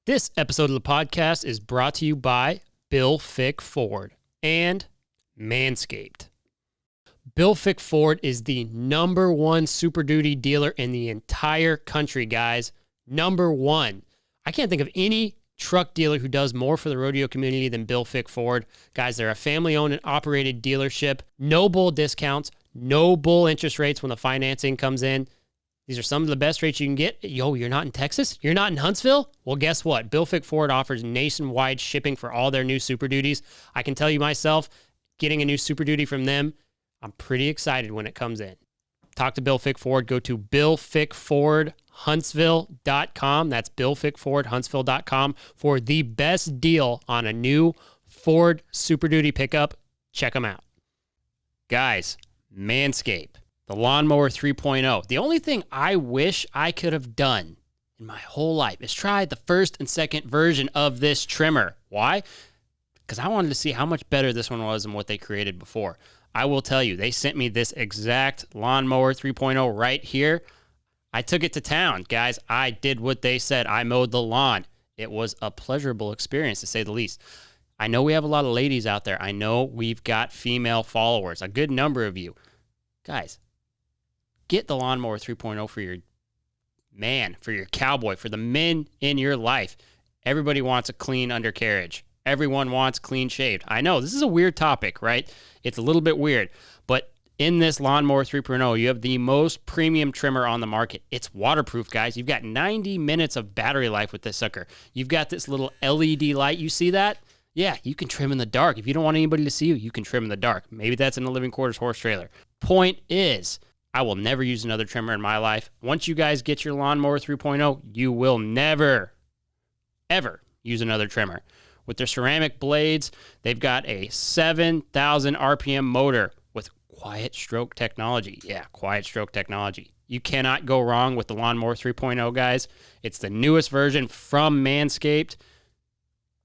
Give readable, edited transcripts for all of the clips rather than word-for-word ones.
This episode of the podcast is brought to you by Bill Fick Ford and Manscaped. Bill Fick Ford is the number one Super Duty dealer in the entire country, guys. Number one. I can't think of any truck dealer who does more for the rodeo community than Bill Fick Ford. Guys, they're a family-owned and operated dealership. No bull discounts, no bull interest rates when the financing comes in. These are some of the best rates you can get. Yo, you're not in Texas? You're not in Huntsville? Well, guess what? Bill Fick Ford offers nationwide shipping for all their new Super Duties. I can tell you myself, getting a new Super Duty from them, I'm pretty excited when it comes in. Talk to Bill Fick Ford. Go to billfickfordhuntsville.com. That's billfickfordhuntsville.com for the best deal on a new Ford Super Duty pickup. Check them out. Guys, Manscaped. The Lawnmower 3.0. The only thing I wish I could have done in my whole life is try the first and second version of this trimmer. Why? Because I wanted to see how much better this one was than what they created before. I will tell you, they sent me this exact Lawnmower 3.0 right here. I took it to town. Guys, I did what they said. I mowed the lawn. It was a pleasurable experience, to say the least. I know we have a lot of ladies out there. I know we've got female followers, a good number of you. Guys, get the Lawnmower 3.0 for your man, for your cowboy, for the men in your life. Everybody wants a clean undercarriage. Everyone wants clean shaved. I know, this is a weird topic, right? It's a little bit weird. But in this Lawnmower 3.0, you have the most premium trimmer on the market. It's waterproof, guys. You've got 90 minutes of battery life with this sucker. You've got this little LED light. You see that? Yeah, you can trim in the dark. If you don't want anybody to see you, you can trim in the dark. Maybe that's in a living quarters horse trailer. Point is, I will never use another trimmer in my life. Once you guys get your Lawnmower 3.0, you will never, ever use another trimmer. With their ceramic blades, they've got a 7,000 RPM motor with quiet stroke technology. Yeah, quiet stroke technology. You cannot go wrong with the Lawnmower 3.0, guys. It's the newest version from Manscaped.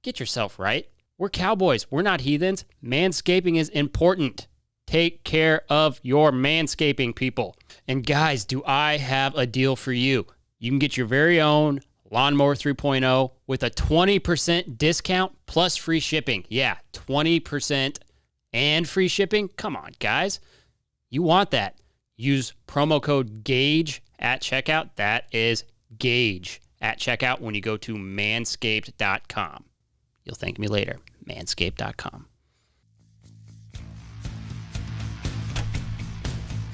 Get yourself right. We're cowboys. We're not heathens. Manscaping is important. Take care of your manscaping, people. And guys, do I have a deal for you? You can get your very own Lawnmower 3.0 with a 20% discount plus free shipping. Yeah, 20% and free shipping. Come on, guys. You want that. Use promo code GAUGE at checkout. That is GAUGE at checkout when you go to manscaped.com. You'll thank me later. Manscaped.com.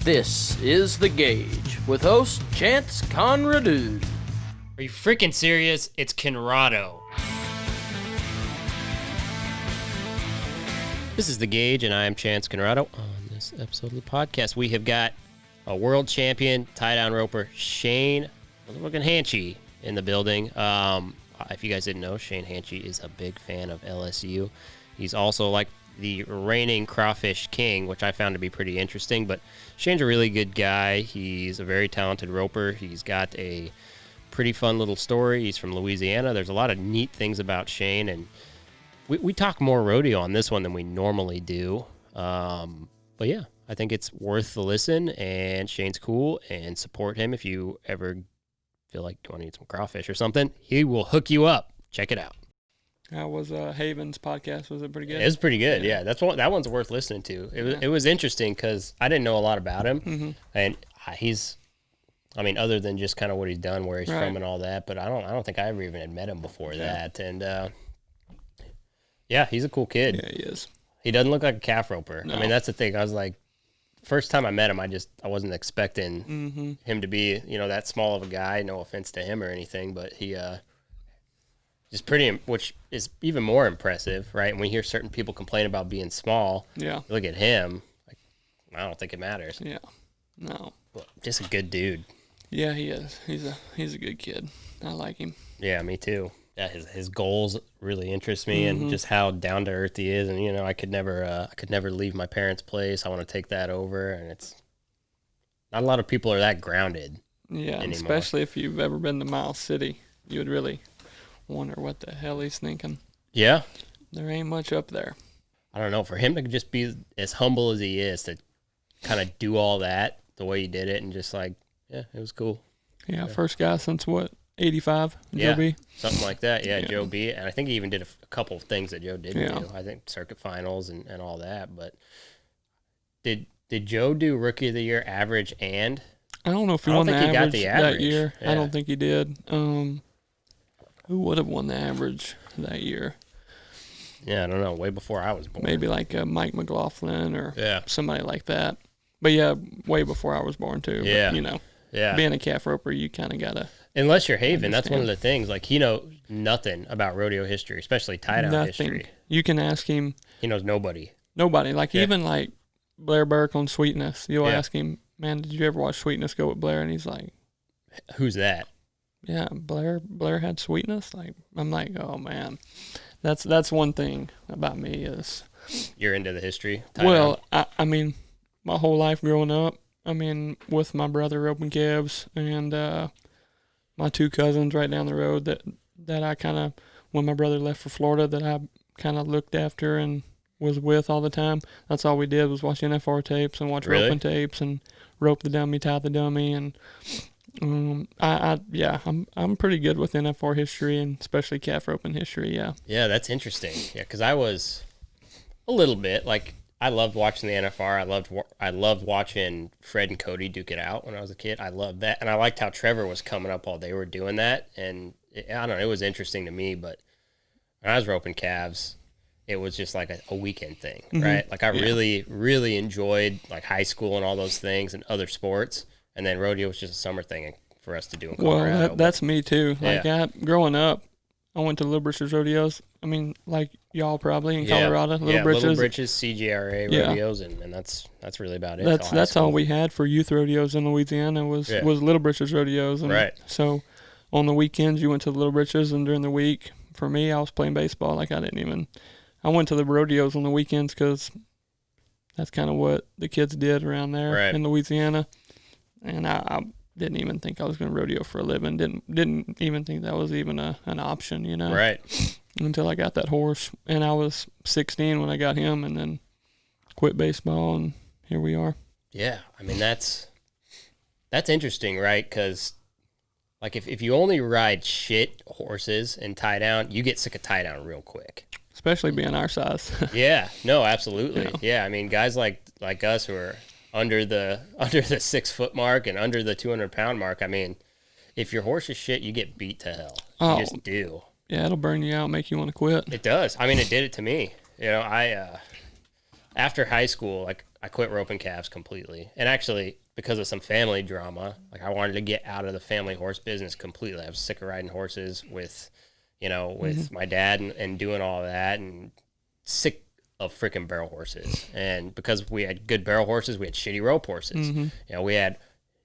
This is The Gauge with host Chance Conradu. Are you freaking serious? It's Conrado. This is The Gauge, and I am Chance Conrado. On this episode of the podcast, we have got a world champion tie-down roper, Shane Hanchey, in the building. If you guys didn't know, Shane Hanchey is a big fan of LSU. He's also like the reigning crawfish king, which I found to be pretty interesting. But Shane's a really good guy. He's a very talented roper. He's got a pretty fun little story. He's from Louisiana. There's a lot of neat things about Shane, and we talk more rodeo on this one than we normally do. But yeah, I think it's worth the listen, and Shane's cool, and support him if you ever feel like you want to eat some crawfish or something. He will hook you up. Check it out. How was Haven's podcast? Was it pretty good? It was pretty good. Yeah, that one's worth listening to. It was interesting because I didn't know a lot about him, and he's, I mean, other than just kind of what he's done, where he's from, and all that. But I don't think I ever even had met him before that. And yeah, he's a cool kid. Yeah, he is. He doesn't look like a calf roper. No. I mean, that's the thing. I was like, first time I met him, I wasn't expecting him to be, that small of a guy. No offense to him or anything, but he is pretty, which is even more impressive, right? And we hear certain people complain about being small. Yeah. Look at him. Like, I don't think it matters. Yeah. No. But just a good dude. Yeah, he is. He's a good kid. I like him. Yeah, me too. Yeah, his goals really interest me, and just how down to earth he is. And I could never leave my parents' place. I want to take that over, and it's not a lot of people are that grounded. Yeah, anymore. Especially if you've ever been to Miles City, you would really wonder what the hell he's thinking. Yeah, there ain't much up there. I don't know. For him to just be as humble as he is, to kind of do all that the way he did it, and just like, yeah, it was cool. Yeah, first guy since what, 85, Yeah, Joe B. something like that. Yeah, Yeah. Joe B. And I think he even did a couple of things that Joe didn't Yeah. do. I think circuit finals and all that. But did Joe do Rookie of the Year average and? I don't know if he I don't won the think he got average, the that average. year. Yeah. I don't think he did. Who would have won the average that year? Yeah, I don't know. Way before I was born. Maybe like Mike McLaughlin or Yeah. somebody like that. But yeah, way before I was born too. Yeah. But, you know, Yeah. being a calf roper, you kind of gotta Unless you're Haven, that's one of understand. the things. Like, he knows nothing about rodeo history, especially tie-down nothing. history. You can ask him. He knows nobody. Nobody. Like Yeah. even like Blair Burke on Sweetness. You'll Yeah. ask him, man, did you ever watch Sweetness go with Blair? And he's like, Who's that? yeah, Blair had Sweetness. Like I'm like, oh man, that's one thing about me is You're into the history? tie-down? well, I mean, my whole life growing up, I mean, with my brother roping calves and my two cousins right down the road that I kind of when my brother left for Florida that I kind of looked after and was with all the time. That's all we did was watch NFR tapes and watch Really? roping tapes and rope the dummy, tie the dummy, and I'm pretty good with NFR history and especially calf roping history. Yeah. Yeah, that's interesting. Yeah, because I was a little bit like I loved watching the NFR. I loved watching Fred and Cody duke it out when I was a kid. I loved that, and I liked how Trevor was coming up while they were doing that. And I don't know, it was interesting to me. But when I was roping calves, it was just like a weekend thing, right? Like I really enjoyed like high school and all those things and other sports, and then rodeo was just a summer thing for us to do in Colorado. Well, that's me too. Like growing up, I went to Little Britches rodeos. I mean, like y'all probably in Colorado, Little Britches. Little Britches, CGRA Yeah. rodeos, and that's really about it. That's all we had for youth rodeos in Louisiana was Little Britches rodeos. And Right. So on the weekends you went to the Little Britches, and during the week for me I was playing baseball. Like I went to the rodeos on the weekends because that's kind of what the kids did around there in Louisiana. And I didn't even think I was going to rodeo for a living. Didn't even think that was even an option, you know. Right. Until I got that horse, and I was 16 when I got him, and then quit baseball, and here we are. Yeah, I mean that's interesting, right? Because like if you only ride shit horses and tie down, you get sick of tie down real quick. Especially being our size. Yeah, no, absolutely. Yeah. Yeah, I mean guys like us who are under the 6 foot mark and under the 200-pound mark. I mean, if your horse is shit, you get beat to hell. You just do. Yeah, it'll burn you out, make you want to quit. It does. I mean, it did it to me. You know, I after high school, like I quit roping calves completely, and actually because of some family drama, like I wanted to get out of the family horse business completely. I was sick of riding horses with my dad and doing all that, and sick of freaking barrel horses. And because we had good barrel horses, we had shitty rope horses. You know, we had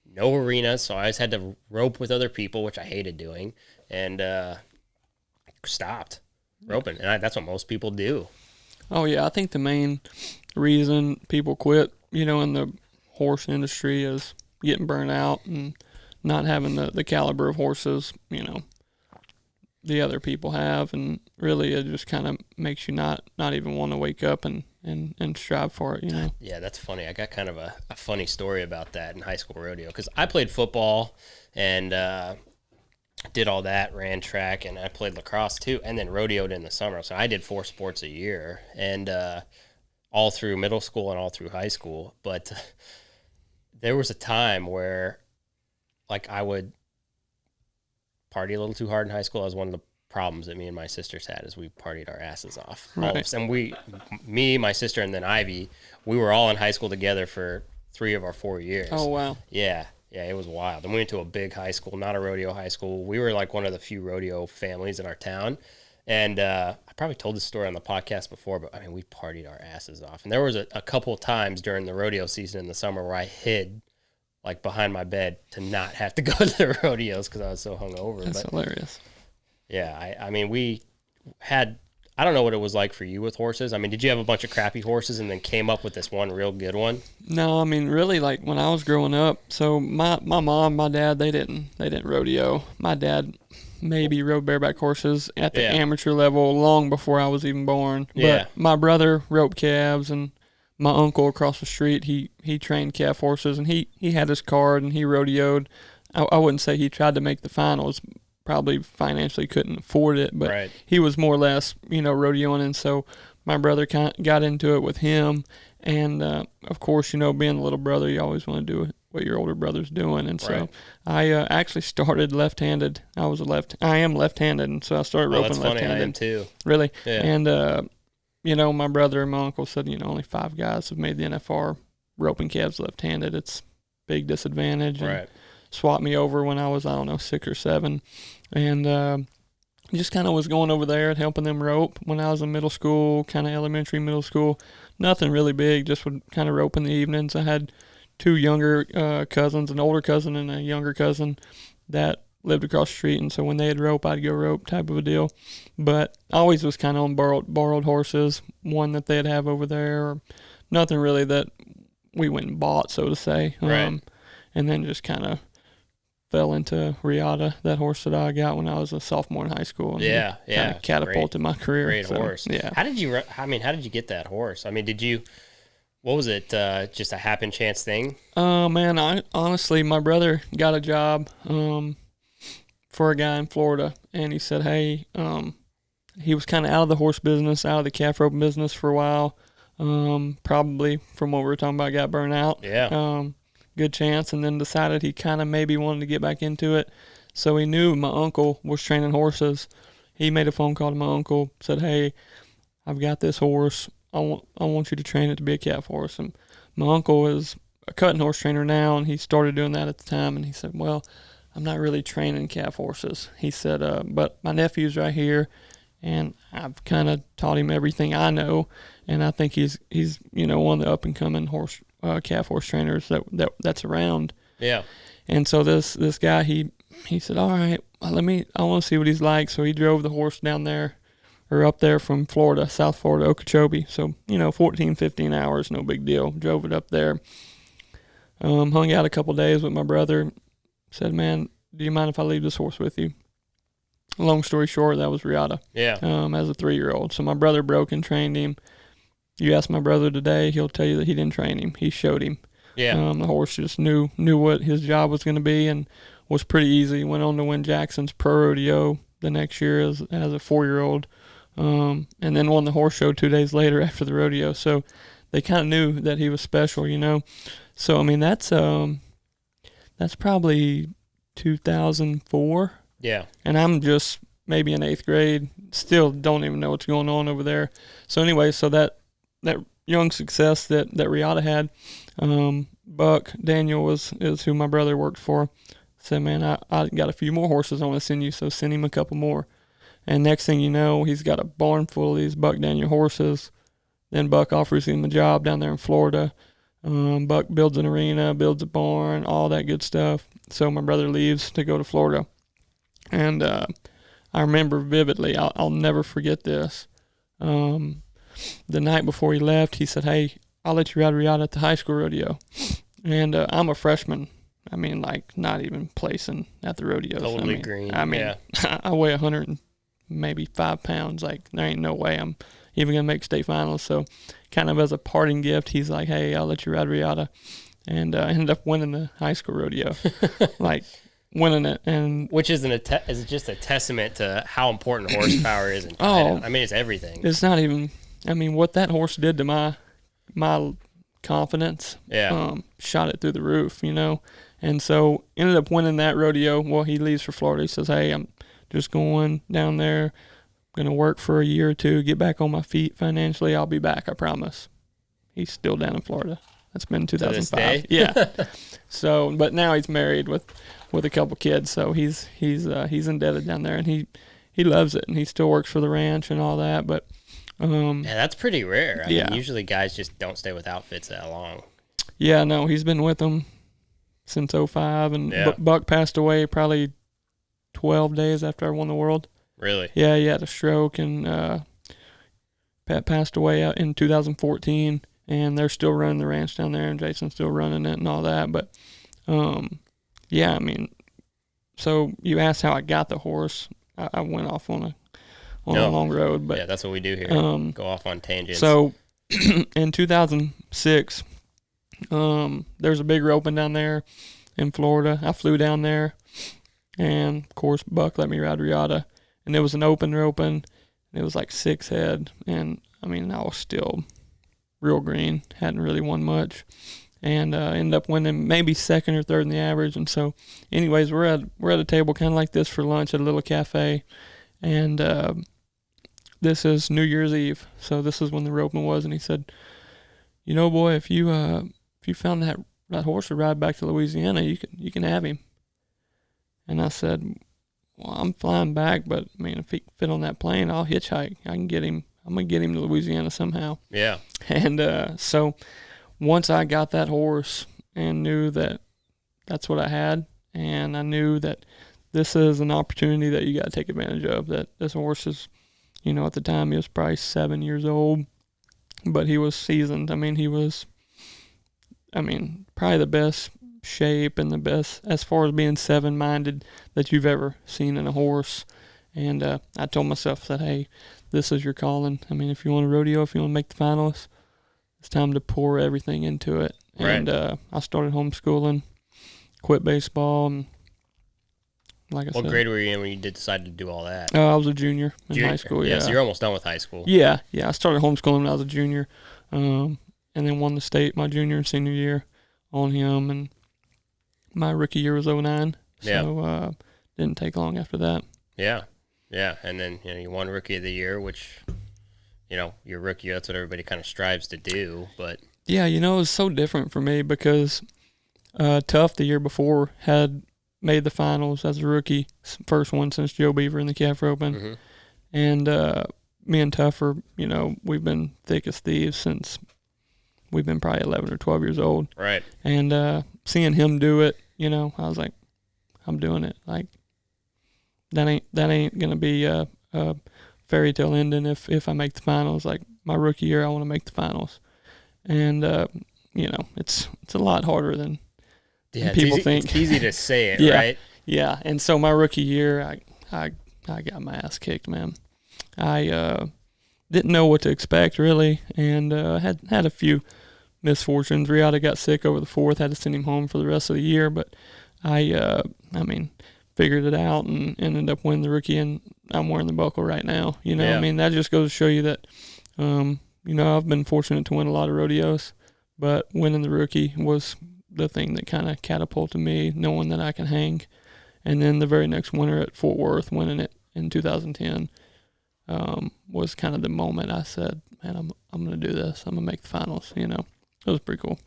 no arenas, so I always had to rope with other people, which I hated doing, and stopped roping. And that's what most people do. Oh, yeah, I think the main reason people quit, you know, in the horse industry is getting burnt out and not having the caliber of horses, you know, the other people have, and really it just kind of makes you not even want to wake up and strive for it, you know. Yeah, that's funny. I got kind of a funny story about that in high school rodeo, because I played football and did all that, ran track, and I played lacrosse too, and then rodeoed in the summer. So I did 4 sports a year, and all through middle school and all through high school. But there was a time where like I would party a little too hard in high school. That was one of the problems that me and my sisters had, is we partied our asses off. Right. And me, my sister, and then Ivy, we were all in high school together for 3 of our 4 years. Oh, wow. Yeah, it was wild. And we went to a big high school, not a rodeo high school. We were like one of the few rodeo families in our town. And I probably told this story on the podcast before, but I mean, we partied our asses off. And there was a couple of times during the rodeo season in the summer where I hid like behind my bed to not have to go to the rodeos because I was so hungover. That's hilarious. Yeah, I mean, we had, I don't know what it was like for you with horses. I mean, did you have a bunch of crappy horses and then came up with this one real good one? No, I mean, really, like when I was growing up, so my mom, my dad, they didn't rodeo. My dad maybe rode bareback horses at the amateur level long before I was even born. Yeah. But my brother roped calves, and my uncle across the street, he trained calf horses, and he had his card and he rodeoed. I wouldn't say he tried to make the finals, probably financially couldn't afford it, but Right. he was more or less, rodeoing, and so my brother kind of got into it with him, and of course, being the little brother, you always want to do what your older brother's doing, and so Right. I actually started left-handed. I am left-handed, and so I started roping That's funny. left-handed. I am too. Really, Yeah. and my brother and my uncle said, only 5 guys have made the NFR roping calves left-handed. It's big disadvantage. And Right. swapped me over when I was, 6 or 7, and just kind of was going over there and helping them rope when I was in middle school, kind of elementary, middle school. Nothing really big, just would kind of rope in the evenings. I had 2 younger cousins, an older cousin and a younger cousin that lived across the street, and so when they'd rope, I'd go rope, type of a deal. But I always was kind of on borrowed horses, one that they'd have over there, or nothing really that we went and bought, so to say. Right. And then just kind of fell into Riata, that horse that I got when I was a sophomore in high school. And Yeah. kind of catapulted my career. Great so, horse. Yeah. How did you get that horse? I mean, what was it? Just a happen chance thing? Man, honestly, my brother got a job for a guy in Florida, and he said, hey, he was kind of out of the horse business, out of the calf roping business for a while. Probably from what we were talking about, got burnt out. Yeah. Good chance, and then decided he kind of maybe wanted to get back into it. So he knew my uncle was training horses. He made a phone call to my uncle, said, hey, I've got this horse. I want you to train it to be a calf horse. And my uncle is a cutting horse trainer now, and he started doing that at the time. And he said, well, I'm not really training calf horses. He said, but my nephew's right here, and I've kind of taught him everything I know, and I think he's one of the up and coming calf horse trainers that's around. Yeah. And so this guy, he said, all right, I want to see what he's like. So he drove the horse down there, or up there from Florida, South Florida, Okeechobee. So 14, 15 hours, no big deal. Drove it up there. Hung out a couple days with my brother. Said, man, do you mind if I leave this horse with you? Long story short, that was Riata. Yeah. As a 3-year-old. So my brother broke and trained him. You ask my brother today, he'll tell you that he didn't train him. He showed him. Yeah. The horse just knew what his job was going to be, and was pretty easy. He went on to win Jackson's Pro Rodeo the next year as a 4-year-old, and then won the horse show 2 days later after the rodeo. So they kind of knew that he was special, So I mean, that's probably 2004. Yeah. And I'm just maybe in 8th grade. Still don't even know what's going on over there. So anyway, so that young success that Riata had, Buck Daniel is who my brother worked for. Said, man, I got a few more horses I want to send you, so send him a couple more. And next thing you know, he's got a barn full of these Buck Daniel horses. Then Buck offers him a job down there in Florida. Buck builds an arena, builds a barn, all that good stuff. So my brother leaves to go to Florida. And I remember vividly, I'll never forget this. The night before he left, he said, hey, I'll let you ride Riata at the high school rodeo. And I'm a freshman. I mean, like, not even placing at the rodeos. Totally green. Yeah. I weigh 100 and maybe 5 pounds. Like, there ain't no way I'm even going to make state finals. So kind of as a parting gift, he's like, hey, I'll let you ride Riata. And I ended up winning the high school rodeo. Like, winning it. And which is just a testament to how important horsepower is in I mean, it's everything. It's not even, I mean, what that horse did to my confidence, shot it through the roof, And so ended up winning that rodeo. Well, he leaves for Florida. He says, hey, I'm just going down there, going to work for a year or two, get back on my feet financially. I'll be back, I promise. He's still down in Florida. That's been 2005. Yeah. So, but now he's married with a couple kids, so he's indebted down there, and he loves it, and he still works for the ranch and all that. But yeah, that's pretty rare. I mean, usually guys just don't stay with outfits that long. Yeah, no, he's been with them since 2005, and Buck passed away probably 12 days after I won the world. Really? Yeah, he had a stroke, and Pat passed away out in 2014, and they're still running the ranch down there, and Jason's still running it and all that. But yeah, I mean, so you asked how I got the horse. I went off on a long road, but yeah, that's what we do here. Go off on tangents. So in 2006, there's a big roping down there in Florida. I flew down there, And, of course, Buck let me ride Riata. And it was an open, and it was like 6 head. And, I mean, I was still real green. Hadn't really won much. And ended up winning maybe second or third in the average. And so, anyways, we're at a table kind of like this for lunch at a little cafe. And this is New Year's Eve. So this is when the roping was. And he said, you know, boy, if you found that horse to ride back to Louisiana, you can have him. And I said, well, I'm flying back, but I mean, if he can fit on that plane, I'll hitchhike. I can get him. I'm gonna get him to Louisiana somehow. Yeah. And so once I got that horse and knew that that's what I had, and I knew that this is an opportunity that you got to take advantage of. That this horse is, you know, at the time he was probably 7 years old, but he was seasoned. I mean, he was, probably the best shape and the best as far as being 7-minded that you've ever seen in a horse. And I told myself that, hey, this is your calling. I mean, if you want a rodeo, if you want to make the finals, it's time to pour everything into it. Right. And I started homeschooling, quit baseball, and like I said. What grade were you in when you did decide to do all that? I was a junior in high school, yeah. So you're almost done with high school. Yeah. I started homeschooling when I was a junior, and then won the state my junior and senior year on him, and my rookie year was 2009, so didn't take long after that. Yeah, and then you won Rookie of the Year, which, your rookie year, that's what everybody kind of strives to do, but... Yeah, it was so different for me because Tough the year before had made the finals as a rookie, first one since Joe Beaver in the Calf Open. Mm-hmm. And me and Tough are, we've been thick as thieves since we've been probably 11 or 12 years old. Right. And seeing him do it, I was like, I'm doing it. Like, that ain't going to be a fairy tale ending if I make the finals. Like, my rookie year, I want to make the finals. And, it's a lot harder than people think. It's easy to say it, yeah, right? Yeah, and so my rookie year, I got my ass kicked, man. I didn't know what to expect, really, and had a few misfortunes. Riata got sick over the 4th, had to send him home for the rest of the year, but I figured it out and ended up winning the rookie, and I'm wearing the buckle right now. Yeah. That just goes to show you that, I've been fortunate to win a lot of rodeos, but winning the rookie was the thing that kind of catapulted me, knowing that I can hang. And then the very next winter at Fort Worth, winning it in 2010, was kind of the moment I said, man, I'm going to do this. I'm going to make the finals, It was pretty cool.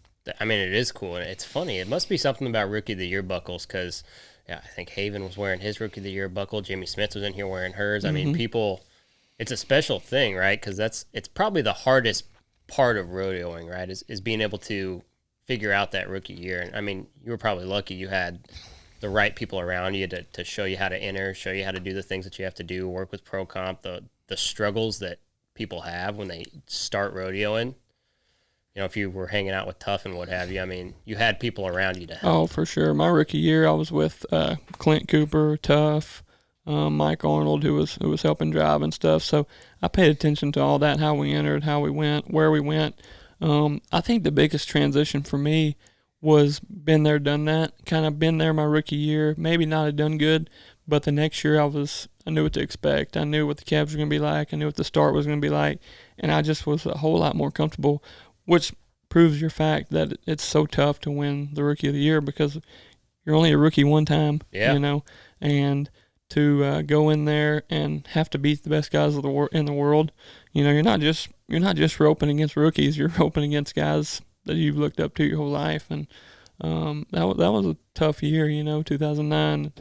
I mean, it is cool, and it's funny. It must be something about Rookie of the Year buckles because, I think Haven was wearing his Rookie of the Year buckle. Jamie Smith was in here wearing hers. I mean, people, it's a special thing, right? Because it's probably the hardest part of rodeoing, right, is being able to figure out that rookie year. And, I mean, you were probably lucky you had the right people around you to show you how to enter, show you how to do the things that you have to do, work with pro comp, the struggles that people have when they start rodeoing. If you were hanging out with Tough and what have you, I mean, you had people around you to help. Oh, for sure. My rookie year, I was with Clint Cooper, Tough, Mike Arnold, who was helping drive and stuff. So I paid attention to all that, how we entered, how we went, where we went. I think the biggest transition for me was been there, done that. Kind of been there my rookie year. Maybe not have done good, but the next year I knew what to expect. I knew what the cabs were going to be like. I knew what the start was going to be like, and I just was a whole lot more comfortable, which proves your fact that it's so tough to win the Rookie of the Year because you're only a rookie one time, and to go in there and have to beat the best guys in the world, you're not just roping against rookies, you're roping against guys that you've looked up to your whole life, and that was a tough year, 2009.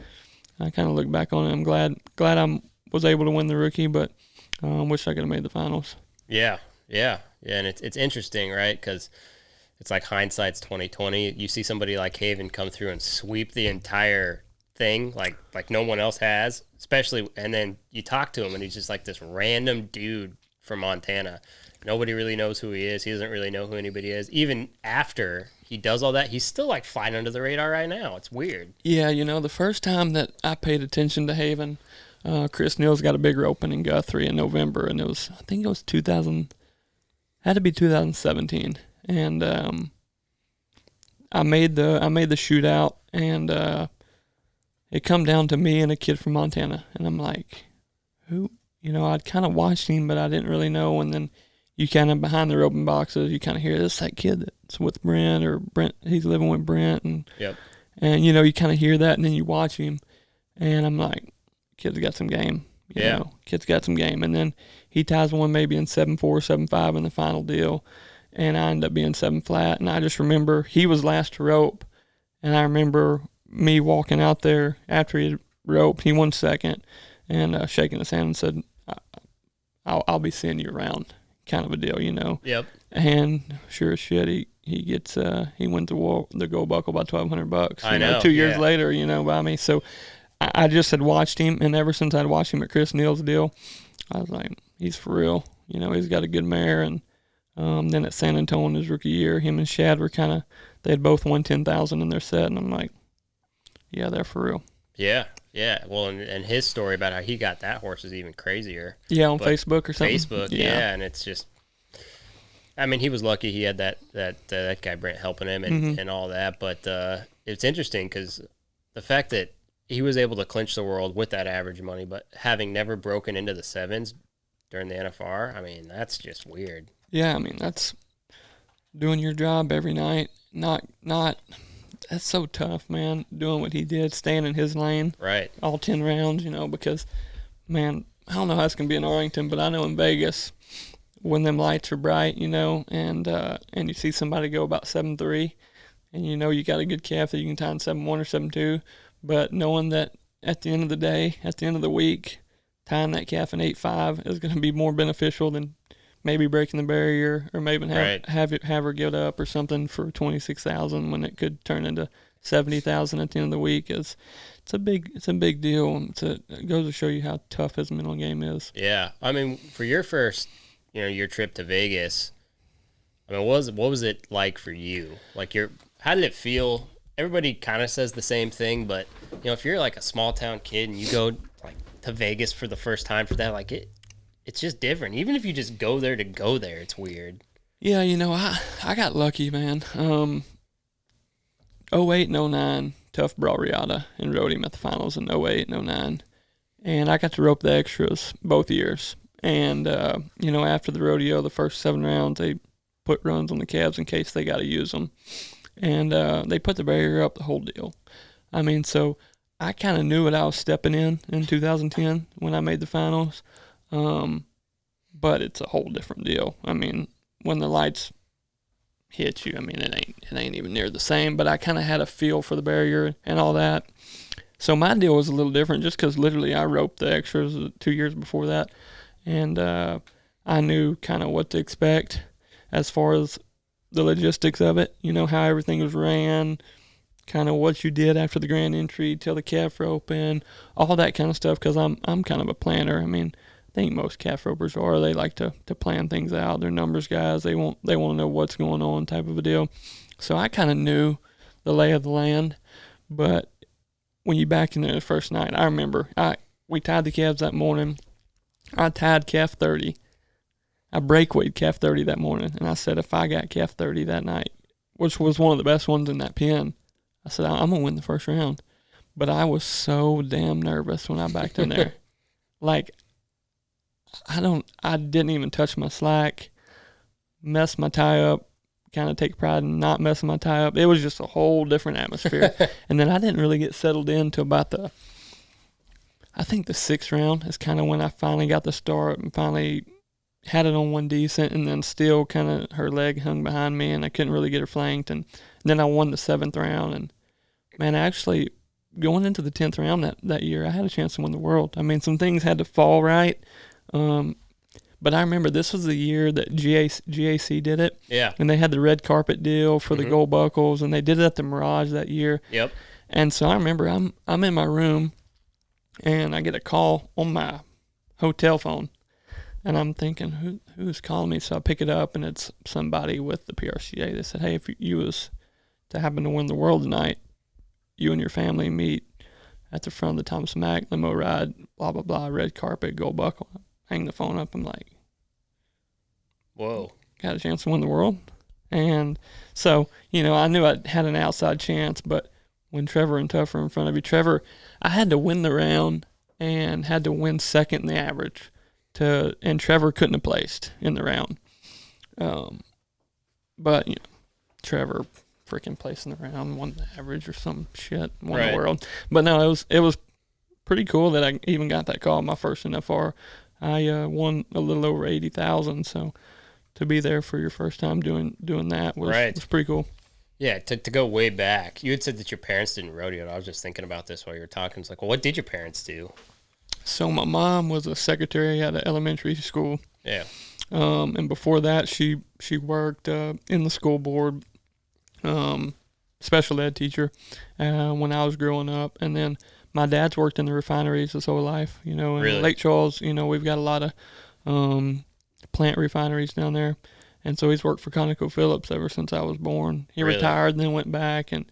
I kind of look back on it. I'm glad I was able to win the rookie, but wish I could have made the finals. Yeah, and it's interesting, right? Because it's like hindsight's 20/20. You see somebody like Haven come through and sweep the entire thing like no one else has, especially, and then you talk to him and he's just like this random dude from Montana. Nobody really knows who he is. He doesn't really know who anybody is. Even after he does all that, he's still like flying under the radar right now. It's weird. Yeah, the first time that I paid attention to Haven, Chris Neal's got a bigger open in Guthrie in November, and I think it was 2017, and I made the shootout, and it come down to me and a kid from Montana. And I'm like, who? You know, I'd kind of watched him, but I didn't really know. And then you kind of behind the roping boxes, you kind of hear this, that kid that's with Brent, or Brent, he's living with Brent. And, you know, you kind of hear that, and then you watch him. And I'm like, kid's got some game. You know, kid's got some game. And then he ties one maybe in 7-4, 7-5 in the final deal. And I ended up being 7 flat. And I just remember he was last to rope. And I remember me walking out there after he roped. He won second, and shaking his hand and said, I'll be seeing you around, kind of a deal, you know. And sure as shit, he gets he wins the gold buckle by $1,200. I know. 2 years later, you know, by me. So I just had watched him, and ever since I'd watched him at Chris Neal's deal, I was like, he's for real. You know, he's got a good mare. And then at San Antonio his rookie year, him and Shad were they had both won 10,000 in their set, and I'm like, yeah, they're for real. Yeah. Well, and his story about how he got that horse is even crazier. Yeah, on Facebook or something. Facebook, yeah, and it's just, I mean, he was lucky he had that guy Brent helping him and all that, but it's interesting because the fact that he was able to clinch the world with that average money, but having never broken into the sevens during the NFR, I mean, that's just weird. Yeah, I mean, that's doing your job every night. Not that's so tough, man, doing what he did, staying in his lane. Right. All 10 rounds, you know, because, man, I don't know how it's going to be in Arlington, but I know in Vegas, when them lights are bright, you know, and you see somebody go about 7-3, and you know you got a good calf that you can tie in 7-1 or 7-2, but knowing that at the end of the day, at the end of the week, tying that calf in 8-5 is going to be more beneficial than maybe breaking the barrier, or maybe have her get up or something for 26,000 when it could turn into 70,000 at the end of the week. It's a big deal. It goes to show you how tough his mental game is. Yeah, I mean, for your first, you know, your trip to Vegas, I mean, what was it like for you? Like, how did it feel? Everybody kind of says the same thing, but you know, if you're like a small town kid and you go like to Vegas for the first time for that, like it's just different. Even if you just go there to go there, it's weird. Yeah, you know, I got lucky, man. 08 and 09, Tough brought Riata and rode him at the finals in 08 and 09. And I got to rope the extras both years. And, you know, after the rodeo, the first 7 rounds, they put runs on the calves in case they got to use them. And they put the barrier up, the whole deal. I mean, so I kind of knew what I was stepping in 2010 when I made the finals. But it's a whole different deal. I mean, when the lights hit you, I mean, it ain't even near the same, but I kind of had a feel for the barrier and all that. So my deal was a little different just because literally I roped the extras 2 years before that. And I knew kind of what to expect as far as the logistics of it, you know, how everything was ran, kind of what you did after the grand entry till the calf open, all that kind of stuff, because I'm kind of a planner. I mean, I think most calf ropers are. They like to plan things out. They're numbers guys. They want to know what's going on, type of a deal. So I kind of knew the lay of the land. But when you back in there the first night, I remember we tied the calves that morning. I tied calf 30. I breakweighed calf 30 that morning, and I said if I got calf 30 that night, which was one of the best ones in that pen, I said I'm gonna win the first round. But I was so damn nervous when I backed in there. Like, I didn't even touch my slack, mess my tie up, kind of take pride in not messing my tie up. It was just a whole different atmosphere. And then I didn't really get settled in till about I think the 6th round is kind of when I finally got the start and finally had it on one decent, and then still kind of her leg hung behind me and I couldn't really get her flanked. And then I won the 7th round. And man, actually going into the 10th round that year, I had a chance to win the world. I mean, some things had to fall right. But I remember this was the year that GAC did it. Yeah. And they had the red carpet deal for the gold buckles, and they did it at the Mirage that year. Yep. And so I remember I'm in my room, and I get a call on my hotel phone, and I'm thinking, who's calling me? So I pick it up, and it's somebody with the PRCA. They said, hey, if you was to happen to win the world tonight, you and your family meet at the front of the Thomas Mack limo ride, blah, blah, blah, red carpet, gold buckle. Hang the phone up. I'm like, whoa, got a chance to win the world. And so, you know, I knew I had an outside chance, but when Trevor and Tough were in front of you. Trevor, I had to win the round and had to win second in the average, and Trevor couldn't have placed in the round. But Trevor freaking placed in the round, won the average or some shit, won the world. But no, it was pretty cool that I even got that call, my first NFR. I won a little over 80,000, so to be there for your first time doing that was pretty cool. Yeah, to go way back, you had said that your parents didn't rodeo, and I was just thinking about this while you were talking. It's like, well, what did your parents do? So my mom was a secretary at an elementary school. Yeah. And before that, she worked in the school board, special ed teacher, when I was growing up. And then my dad's worked in the refineries his whole life. In Lake Charles, we've got a lot of plant refineries down there. And so he's worked for ConocoPhillips ever since I was born. He retired and then went back. And,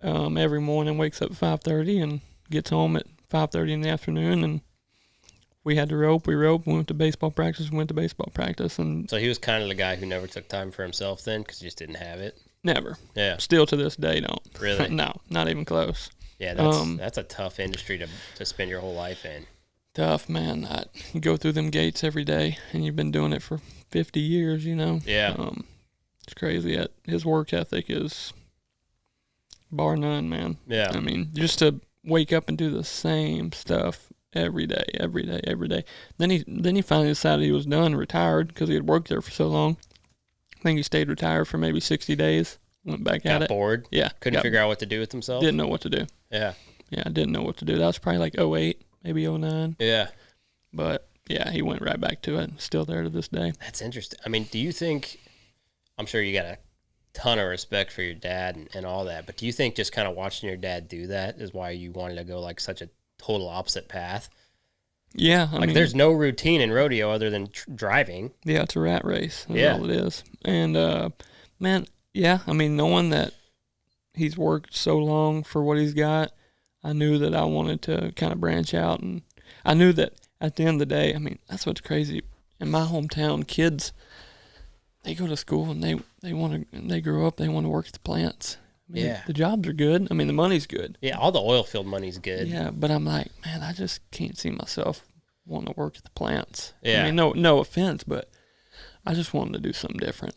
every morning wakes up at 5:30 and gets home at 5:30 in the afternoon. And we had to rope. We roped. We went to baseball practice. And so he was kind of the guy who never took time for himself then because he just didn't have it? Never. Yeah. Still to this day, don't. Really? No, not even close. Yeah, that's a tough industry to spend your whole life in. Tough, man. You go through them gates every day, and you've been doing it for 50 years, Yeah. It's crazy. His work ethic is bar none, man. Yeah. I mean, just to wake up and do the same stuff every day. Then he finally decided he was done, retired, because he had worked there for so long. I think he stayed retired for maybe 60 days. Went back at it. Got bored? Yeah. Couldn't figure out what to do with himself? Didn't know what to do. Yeah. Yeah, I didn't know what to do. That was probably like 08, maybe 09. Yeah. But, yeah, he went right back to it. Still there to this day. That's interesting. I mean, do you think, I'm sure you got a ton of respect for your dad and all that, but do you think just kind of watching your dad do that is why you wanted to go like such a total opposite path? Yeah. I mean, there's no routine in rodeo other than driving. Yeah, it's a rat race. That's all it is. And, man, yeah, I mean, knowing that he's worked so long for what he's got, I knew that I wanted to kind of branch out. And I knew that at the end of the day, I mean, that's what's crazy. In my hometown, kids, they go to school and they grow up, they want to work at the plants. I mean, the jobs are good. I mean, the money's good. Yeah, all the oil field money's good. Yeah, but I'm like, man, I just can't see myself wanting to work at the plants. Yeah. I mean, no offense, but I just wanted to do something different.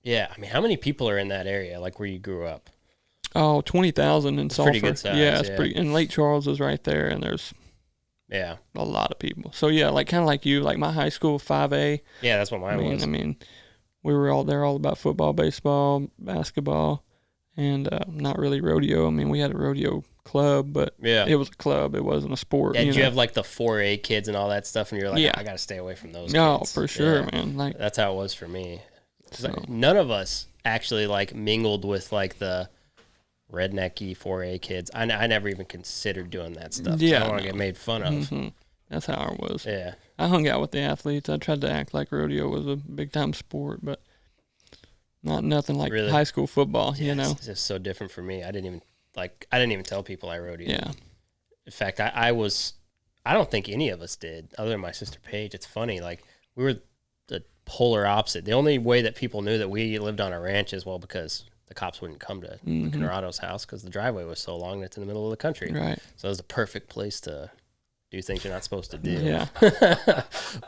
Yeah, I mean, how many people are in that area, like where you grew up? Oh, 20,000 in Sulphur. Pretty good size. Yeah, it's pretty. And Lake Charles is right there, and there's a lot of people. So yeah, like kind of like you, like my high school 5A. Yeah, that's what mine was. I mean, we were all there, all about football, baseball, basketball, and not really rodeo. I mean, we had a rodeo club, but it was a club. It wasn't a sport. Yeah, did you have like the 4A kids and all that stuff, and you're like, I got to stay away from those No, kids. for sure, man. Like that's how it was for me. Like, none of us actually like mingled with like the rednecky 4A kids. I never even considered doing that stuff. Yeah, I don't want to get made fun of. Mm-hmm. That's how it was. Yeah. I hung out with the athletes. I tried to act like rodeo was a big time sport, but nothing like high school football. It's just so different for me. I didn't even tell people I rodeoed. Yeah. In fact, I don't think any of us did, other than my sister Paige. It's funny, like we were the polar opposite. The only way that people knew that we lived on a ranch is because the cops wouldn't come to Colorado's house because the driveway was so long and it's in the middle of the country. Right. So it was the perfect place to do things you're not supposed to do. Yeah.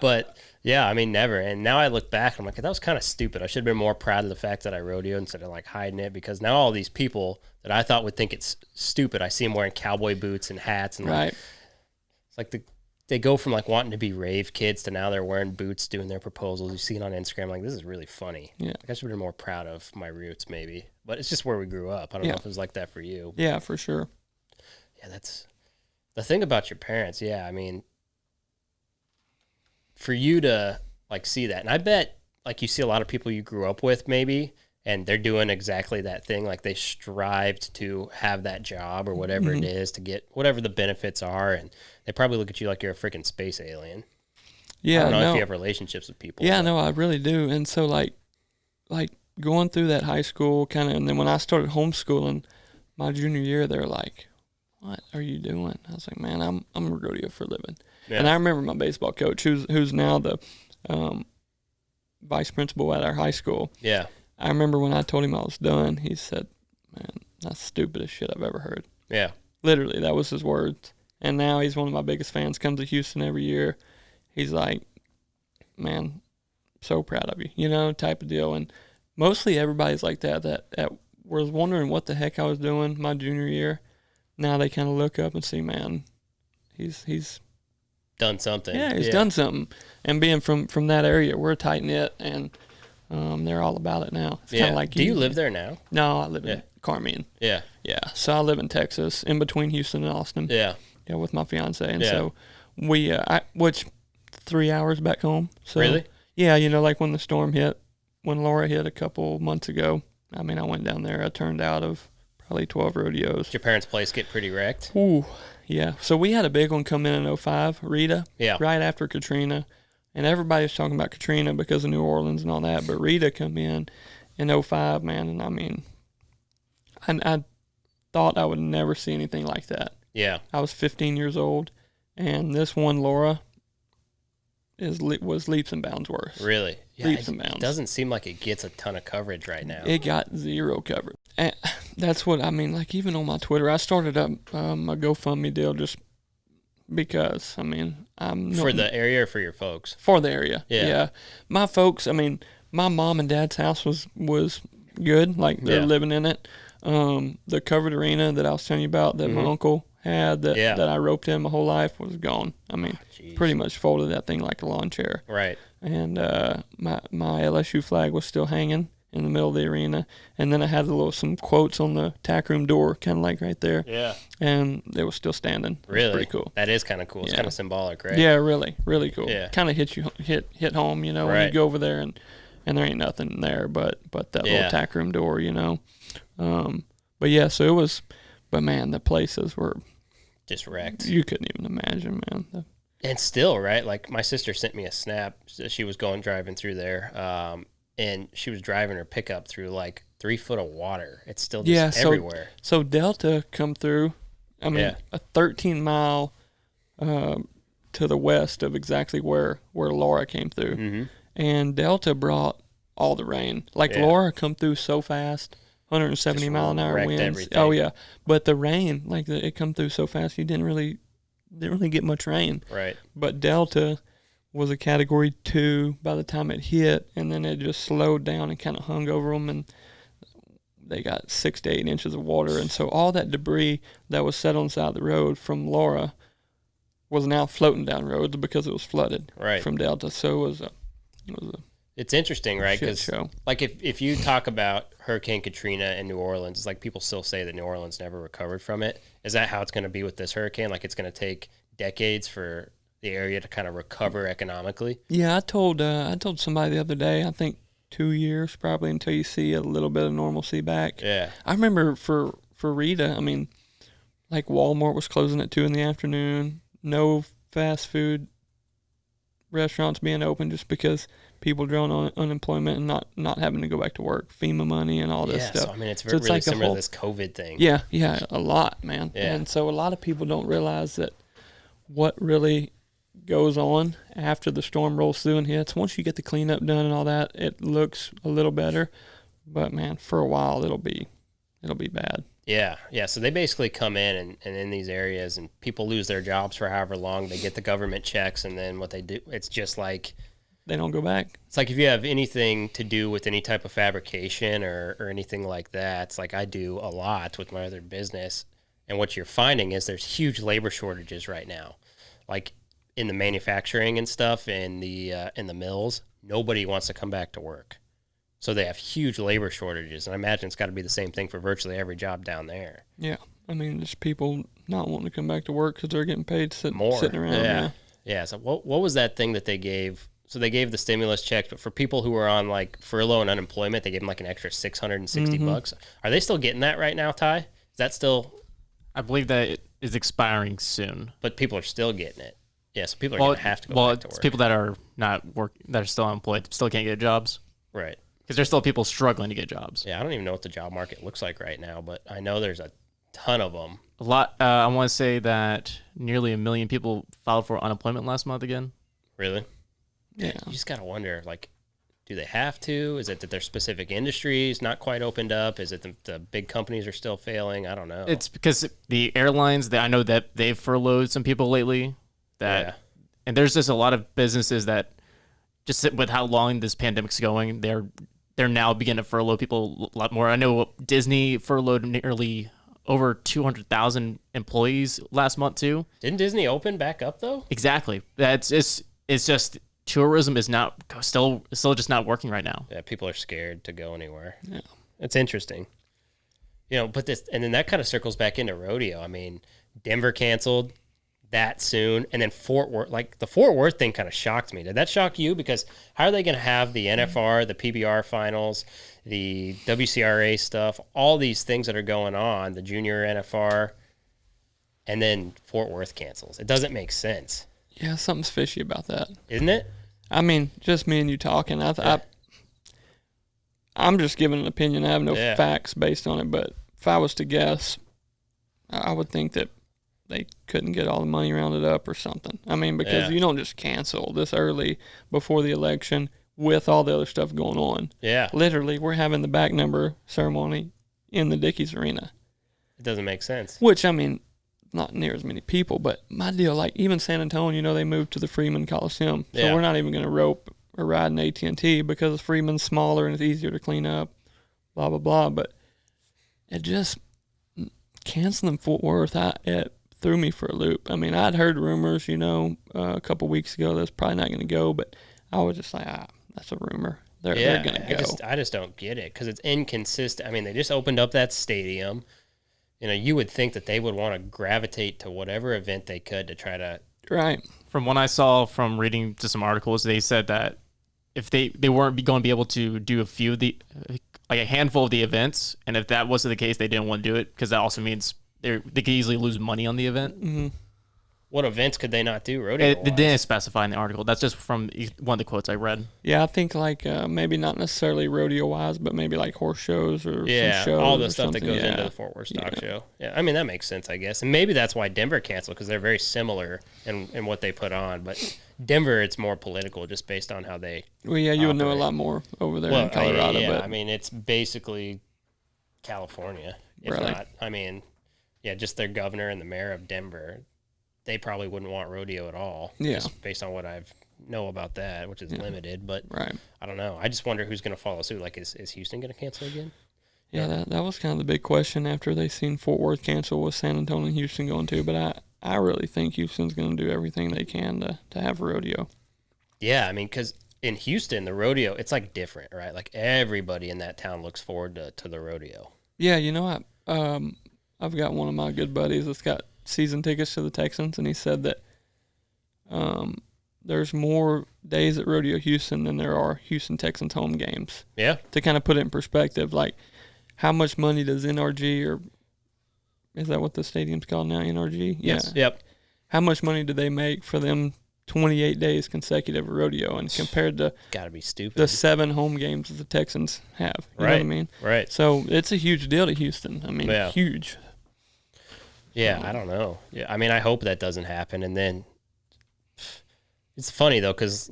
But yeah, I mean, never. And now I look back, I'm like, that was kind of stupid. I should have been more proud of the fact that I rodeoed instead of like hiding it, because now all these people that I thought would think it's stupid, I see them wearing cowboy boots and hats, and like, it's like they go from like wanting to be rave kids to now they're wearing boots doing their proposals. You see it on Instagram, like, this is really funny. Yeah. Like, I should have been more proud of my roots maybe, but it's just where we grew up. I don't know if it was like that for you. Yeah, for sure. Yeah, that's the thing about your parents. Yeah, I mean, for you to like see that, and I bet like you see a lot of people you grew up with maybe, and they're doing exactly that thing. Like they strived to have that job or whatever it is to get whatever the benefits are, and they probably look at you like you're a freaking space alien. Yeah, I don't know if you have relationships with people. Yeah, no, I really do. And so like going through that high school kind of, and then when I started homeschooling my junior year, they're like, "What are you doing?" I was like, "Man, I'm a rodeo for a living." Yeah. And I remember my baseball coach, who's now the vice principal at our high school. Yeah. I remember when I told him I was done, he said, "Man, the stupidest shit I've ever heard. Yeah. Literally, that was his words. And now he's one of my biggest fans, comes to Houston every year. He's like, man, so proud of you, you know, type of deal. And mostly everybody's like that was wondering what the heck I was doing my junior year. Now they kind of look up and see, man, he's done something. Yeah, he's done something. And being from that area, we're tight-knit, and they're all about it now. It's kind of like Do you live there now? No, I live in Carmine. Yeah. Yeah, so I live in Texas, in between Houston and Austin. Yeah. Yeah, with my fiance. And so we, which 3 hours back home. So, really? Yeah, you know, like when the storm hit, when Laura hit a couple months ago, I mean, I went down there. I turned out of probably 12 rodeos. Did your parents' place get pretty wrecked? Ooh, yeah. So we had a big one come in 05, Rita, right after Katrina. And everybody was talking about Katrina because of New Orleans and all that. But Rita come in 05, man. And I mean, I thought I would never see anything like that. Yeah. I was 15 years old. And this one, Laura, was leaps and bounds worse. Really? Yeah, leaps and bounds. It doesn't seem like it gets a ton of coverage right now. It got zero coverage. And that's what I mean. Like, even on my Twitter, I started up a GoFundMe deal just because. I mean, for the area or for your folks? For the area. Yeah. My folks. I mean, my mom and dad's house was good. Like, they're living in it. The covered arena that I was telling you about that my uncle had that I roped in my whole life was gone. I mean, pretty much folded that thing like a lawn chair. Right. And my LSU flag was still hanging in the middle of the arena, and then I had some quotes on the tack room door, kind of like right there. Yeah. And they were still standing. Really? Pretty cool. That is kind of cool. It's kind of symbolic, right? Yeah, really, really cool. Yeah. Kind of hit home, you know, when you go over there and there ain't nothing there but that little tack room door, you know. But yeah, so it was. But man, the places were just wrecked. You couldn't even imagine, man. And still, right? Like, my sister sent me a snap. She was driving through there, and she was driving her pickup through like 3 foot of water. It's still just everywhere. So Delta come through. I mean, a 13-mile to the west of exactly where Laura came through, and Delta brought all the rain. Like, Laura come through so fast. 170 mile an hour winds. Everything. Oh yeah, but the rain, like it come through so fast, you didn't really get much rain. Right. But Delta was a Category 2 by the time it hit, and then it just slowed down and kind of hung over them, and they got 6 to 8 inches of water, and so all that debris that was set on the side of the road from Laura was now floating down roads because it was flooded from Delta. So it was a It's interesting, right? Because like if you talk about Hurricane Katrina in New Orleans, it's like people still say that New Orleans never recovered from it. Is that how it's going to be with this hurricane? Like, it's going to take decades for the area to kind of recover economically? Yeah, I told somebody the other day, I think 2 years probably until you see a little bit of normalcy back. Yeah. I remember for Rita, I mean, like Walmart was closing at 2 in the afternoon, no fast food restaurants being open just because people drawing on unemployment and not having to go back to work, FEMA money and all this stuff. So, I mean, it's really like similar to this COVID thing. Yeah, a lot, man. Yeah. And so a lot of people don't realize that what really goes on after the storm rolls through and hits. Once you get the cleanup done and all that, it looks a little better. But, man, for a while, it'll be bad. Yeah. So they basically come in and in these areas, and people lose their jobs for however long. They get the government checks, and then what they do, it's just like... They don't go back. It's like if you have anything to do with any type of fabrication or anything like that, it's like I do a lot with my other business. And what you're finding is there's huge labor shortages right now. Like in the manufacturing and stuff, in the mills, nobody wants to come back to work. So they have huge labor shortages. And I imagine it's got to be the same thing for virtually every job down there. Yeah. I mean, just people not wanting to come back to work because they're getting paid sitting around. Yeah. So what was that thing that they gave? So they gave the stimulus checks, but for people who were on like furlough and unemployment, they gave them like an extra $660. Are they still getting that right now, Ty? Is that still? I believe that it is expiring soon. But people are still getting it. Yeah, so people are going to have to go back to work. Well, it's people that are that are still unemployed, still can't get jobs. Right. Because there's still people struggling to get jobs. Yeah, I don't even know what the job market looks like right now, but I know there's a ton of them. A lot. I want to say that nearly 1 million people filed for unemployment last month again. Really? Yeah. You just got to wonder, like, do they have to? Is it that their specific industries not quite opened up? Is it the big companies are still failing? I don't know. It's because the airlines, I know that they've furloughed some people lately. And there's just a lot of businesses that just with how long this pandemic's going, they're now beginning to furlough people a lot more. I know Disney furloughed nearly over 200,000 employees last month too. Didn't Disney open back up though? Exactly. It's just tourism is still just not working right now. Yeah, people are scared to go anywhere. Yeah. It's interesting. But then that kind of circles back into rodeo. I mean, Denver canceled that soon, and then Fort Worth, like the Fort Worth thing kind of shocked me. Did that shock you? Because how are they going to have the NFR, the PBR finals, the WCRA stuff, all these things that are going on, the junior NFR, and then Fort Worth cancels? It doesn't make sense. Yeah, something's fishy about that. Isn't it? I mean, just me and you talking. I'm just giving an opinion. I have no facts based on it, but if I was to guess, I would think that they couldn't get all the money rounded up or something. I mean, because you don't just cancel this early before the election with all the other stuff going on. Yeah. Literally, we're having the back number ceremony in the Dickies Arena. It doesn't make sense. Which, I mean, not near as many people, but my deal, like even San Antonio, they moved to the Freeman Coliseum. So we're not even going to rope or ride in AT&T because Freeman's smaller and it's easier to clean up, blah, blah, blah. But it just, canceling Fort Worth, it threw me for a loop. I mean, I'd heard rumors, a couple weeks ago that's probably not going to go, but I was just like, that's a rumor. They're going to go. I just don't get it because it's inconsistent. I mean, they just opened up that stadium. You would think that they would want to gravitate to whatever event they could to try to. Right. From what I saw from reading to some articles, they said that if they weren't going to be able to do a handful of the events, and if that wasn't the case, they didn't want to do it because that also means they could easily lose money on the event. Mm-hmm. What events could they not do? Rodeo. It didn't specify in the article. That's just from one of the quotes I read. Yeah, I think like maybe not necessarily rodeo wise, but maybe like horse shows or some shows all the stuff that goes into the Fort Worth Stock Show. Yeah, I mean that makes sense, I guess, and maybe that's why Denver canceled because they're very similar in what they put on. But Denver, it's more political just based on how they. Well, yeah, you would know a lot more over there in Colorado. Yeah, but I mean it's basically California, if not. I mean, just their governor and the mayor of Denver. They probably wouldn't want rodeo at all. Yeah. Just based on what I know about that, which is limited. But right. I don't know. I just wonder who's going to follow suit. Like, is Houston going to cancel again? Yeah, that was kind of the big question after they seen Fort Worth cancel with San Antonio and Houston going too. But I really think Houston's going to do everything they can to have rodeo. Yeah, I mean, because in Houston, the rodeo, it's like different, right? Like everybody in that town looks forward to the rodeo. Yeah, I've got one of my good buddies that's got season tickets to the Texans, and he said that there's more days at Rodeo Houston than there are Houston Texans home games. Yeah. To kind of put it in perspective, like how much money does NRG, or is that what the stadium's called now, NRG? Yes. Yeah. Yep. How much money do they make for them 28 days consecutive rodeo, and compared to gotta be stupid the 7 home games that the Texans have? You know what I mean? Right. So it's a huge deal to Houston. I mean, huge. Yeah, I don't know. Yeah, I mean, I hope that doesn't happen. And then it's funny though, because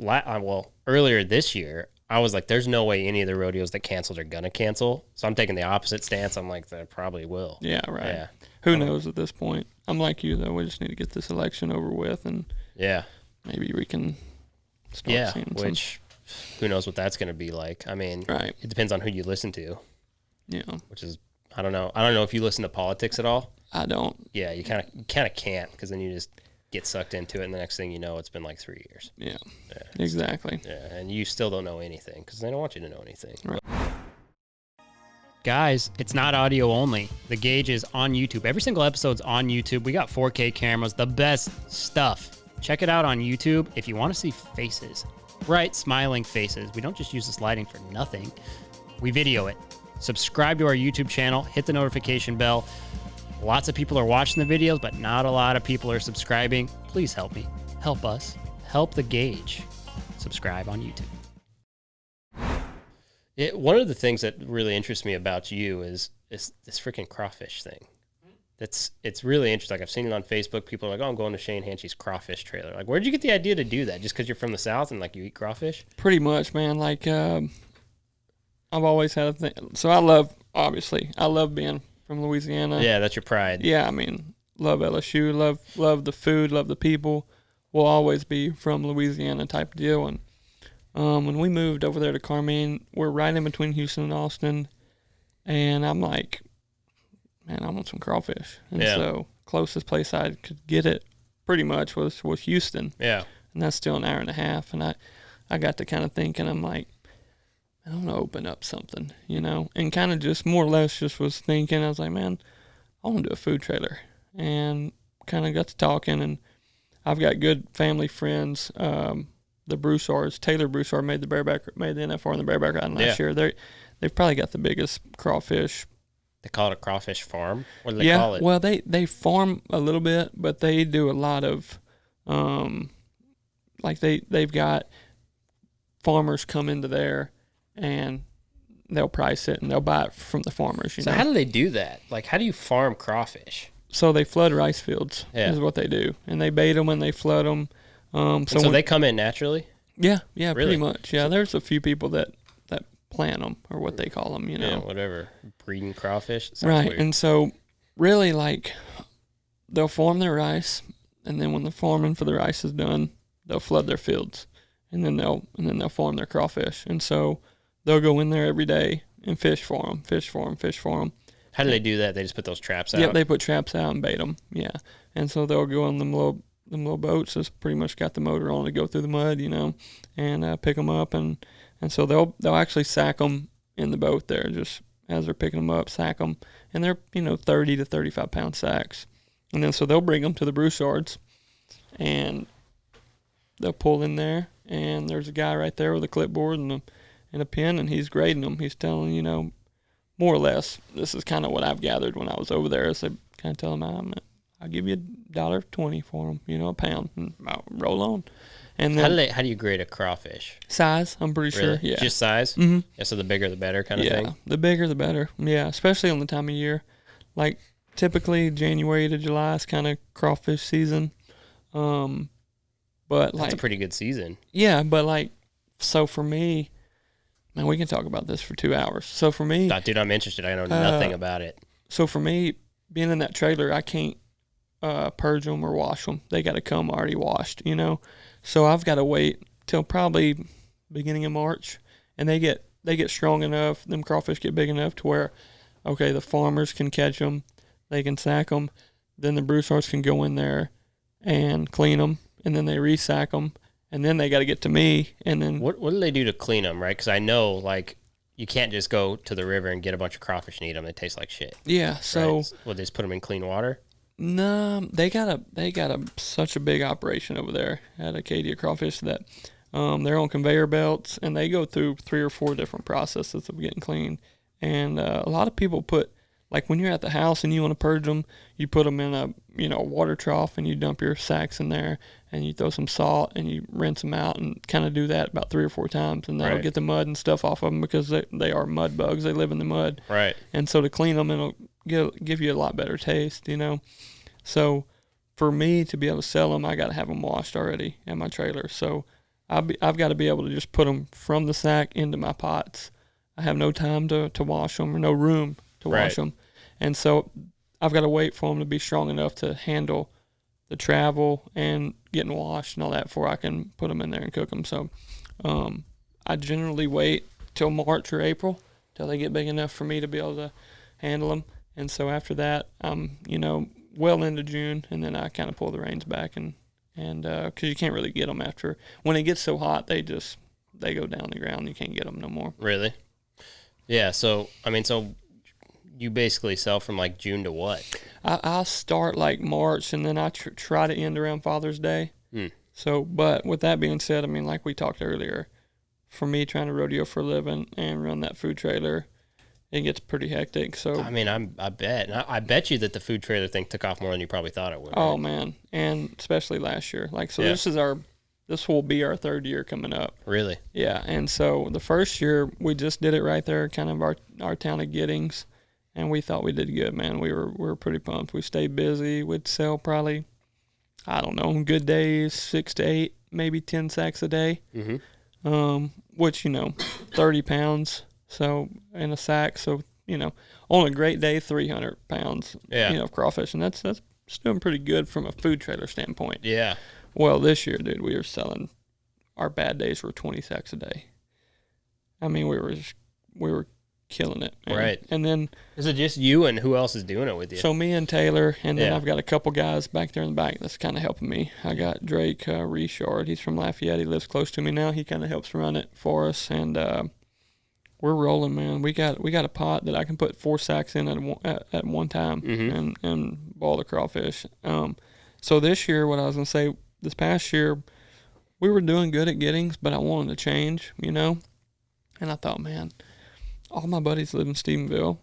earlier this year, I was like, "There's no way any of the rodeos that canceled are gonna cancel." So I'm taking the opposite stance. I'm like, "They probably will." Yeah, right. Yeah. Who knows at this point? I'm like you though. We just need to get this election over with, and maybe we can start seeing which who knows what that's gonna be like. I mean, it depends on who you listen to. Yeah, which is I don't know. I don't know if you listen to politics at all. I don't. Yeah, you kind of can't because then you just get sucked into it, and the next thing you know, it's been like 3 years. Yeah, exactly. Yeah, and you still don't know anything because they don't want you to know anything. Right. Guys, it's not audio only. The Gauge is on YouTube. Every single episode's on YouTube. We got 4K cameras, the best stuff. Check it out on YouTube if you want to see faces. Bright, smiling faces. We don't just use this lighting for nothing. We video it. Subscribe to our YouTube channel. Hit the notification bell. Lots of people are watching the videos, but not a lot of people are subscribing. Please help me. Help us. Help the Gauge. Subscribe on YouTube. One of the things that really interests me about you is this freaking crawfish thing. it's really interesting. Like I've seen it on Facebook. People are like, "Oh, I'm going to Shane Hanchey's crawfish trailer." Like, where'd you get the idea to do that? Just because you're from the South and like you eat crawfish? Pretty much, man. Like I've always had a thing. So I love being from Louisiana. Yeah, that's your pride. Yeah, I mean, love LSU, love the food, love the people. Will always be from Louisiana type deal. And when we moved over there to Carmine, we're right in between Houston and Austin, and I'm like, man, I want some crawfish. And so closest place I could get it pretty much was Houston. Yeah. And that's still an hour and a half. And I got to kind of thinking, I'm like, I want to open up something, and kind of just more or less just was thinking, I was like, man, I want to do a food trailer. And kind of got to talking, and I've got good family friends. The Broussards, Taylor Broussard made the NFR in the bareback riding last year. They've probably got the biggest crawfish. They call it a crawfish farm? What do they call it? Well, they farm a little bit, but they do a lot of, like they've got farmers come into there and they'll price it and they'll buy it from the farmers. So how do they do that? Like, how do you farm crawfish? So they flood rice fields is what they do. And they bait them and they flood them. So they come in naturally? Yeah, really? Pretty much. Yeah, there's a few people that plant them, or what they call them, Yeah, whatever. Breeding crawfish. Right, weird. and so really, like, they'll farm their rice, and then when the farming for the rice is done, they'll flood their fields, and then they'll farm their crawfish, and so they'll go in there every day and fish for them. How do they do that? They just put those traps out? Yeah, they put traps out and bait them. Yeah, and so they'll go on them little boats that's pretty much got the motor on to go through the mud, and pick them up, and so they'll actually sack them in the boat there, just as they're picking them up, sack them, and they're 30 to 35 pound sacks, and then so they'll bring them to the Broussards, and they'll pull in there, and there's a guy right there with a clipboard and a pen, and he's grading them. He's telling more or less. This is kind of what I've gathered when I was over there. Is they kind of tell them, I'll give you $1.20 for them, a pound, and I'll roll on. And then how do you grade a crawfish? Size, I'm pretty Really? sure. Yeah. Just size? Mm-hmm. Yeah, so the bigger the better kind of thing? Yeah, the bigger the better. Yeah, especially on the time of year. Like, typically January to July is kind of crawfish season. But That's a pretty good season. Yeah, but so for me, man, we can talk about this for 2 hours. So for me, Dude, I'm interested. I know nothing about it. So for me, being in that trailer, I can't purge them or wash them. They got to come already washed, So I've got to wait till probably beginning of March, and they get strong enough. Them crawfish get big enough to where, okay, the farmers can catch them, they can sack them, then the Broussards can go in there and clean them, and then they resack them, and then they got to get to me, and then what do they do to clean them, right? Because I know you can't just go to the river and get a bunch of crawfish and eat them. They taste like shit. Yeah, so right? They just put them in clean water? No, they got such a big operation over there at Acadia Crawfish that they're on conveyor belts, and they go through 3 or 4 different processes of getting clean. And a lot of people put, like, when you're at the house and you want to purge them, you put them in a water trough and you dump your sacks in there and you throw some salt and you rinse them out and kind of do that about 3 or 4 times, and that'll get the mud and stuff off of them because they are mud bugs. They live in the mud. Right. And so to clean them, it'll give you a lot better taste, So for me to be able to sell them, I got to have them washed already in my trailer. So I've got to be able to just put them from the sack into my pots. I have no time to wash them or no room to wash them. And so I've got to wait for them to be strong enough to handle the travel and getting washed and all that before I can put them in there and cook them. So I generally wait till March or April till they get big enough for me to be able to handle them. And so after that, I'm, well into June, and then I kind of pull the reins back and because you can't really get them after, when it gets so hot, they go down the ground. You can't get them no more. Really? Yeah. So, so you basically sell from June to what? I start March, and then I try to end around Father's Day. So, but with that being said, like we talked earlier, for me trying to rodeo for a living and run that food trailer, it gets pretty hectic. So I bet. And I bet you that the food trailer thing took off more than you probably thought it would. Oh right? man, and especially last year. This will be our 3rd year coming up. Really? Yeah, and so the first year we just did it right there, kind of our town of Giddings, and we thought we did good, man. We were pretty pumped. We stayed busy. We'd sell probably, I don't know, on good days, 6 to 8, maybe 10 sacks a day. Which 30 pounds so in a sack. So on a great day, 300 pounds. Of crawfish, and that's still pretty good from a food trailer standpoint. Yeah. Well, this year, dude, we were selling. Our bad days were 20 sacks a day. I mean, we were killing it, man. Right. And then Is it just you, and who else is doing it with you? so me and Taylor, and then Yeah. I've got a couple guys back there in the back that's kind of helping me. I got Drake Richard. He's from Lafayette. He lives close to me now. He kind of helps run it for us, and we're rolling, man. We got a pot that I can put 4 sacks in at one time and ball the crawfish. So this year, what I was gonna say, this past year, we were doing good at gettings, but I wanted to change, And I thought, man, all my buddies live in Stephenville,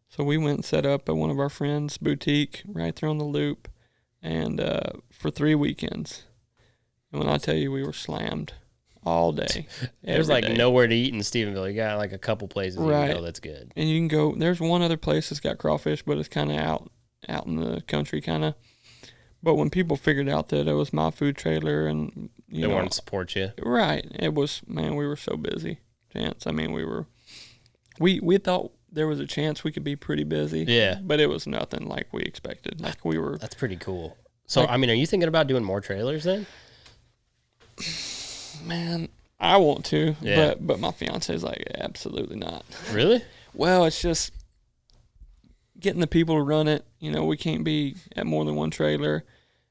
so we went and set up at one of our friends' boutique right there on the loop, and for 3 weekends. And when I tell you, we were slammed all day. There's every like day. nowhere to eat in Stephenville. You got like a couple places you Right. can go that's good. And you can go. There's one other place that's got crawfish, but it's kind of out in the country, kind of. But when people figured out that it was my food trailer, and They want to support you. right, it was, man. We were so busy, Chance. I mean, we thought there was a chance we could be pretty busy. Yeah. But it was nothing like we expected. Like we were. That's pretty cool. So, I mean, are you thinking about doing more trailers then? Man, I want to, Yeah. but my fiance's like, absolutely not. Really? Well, it's just getting the people to run it. We can't be at more than one trailer.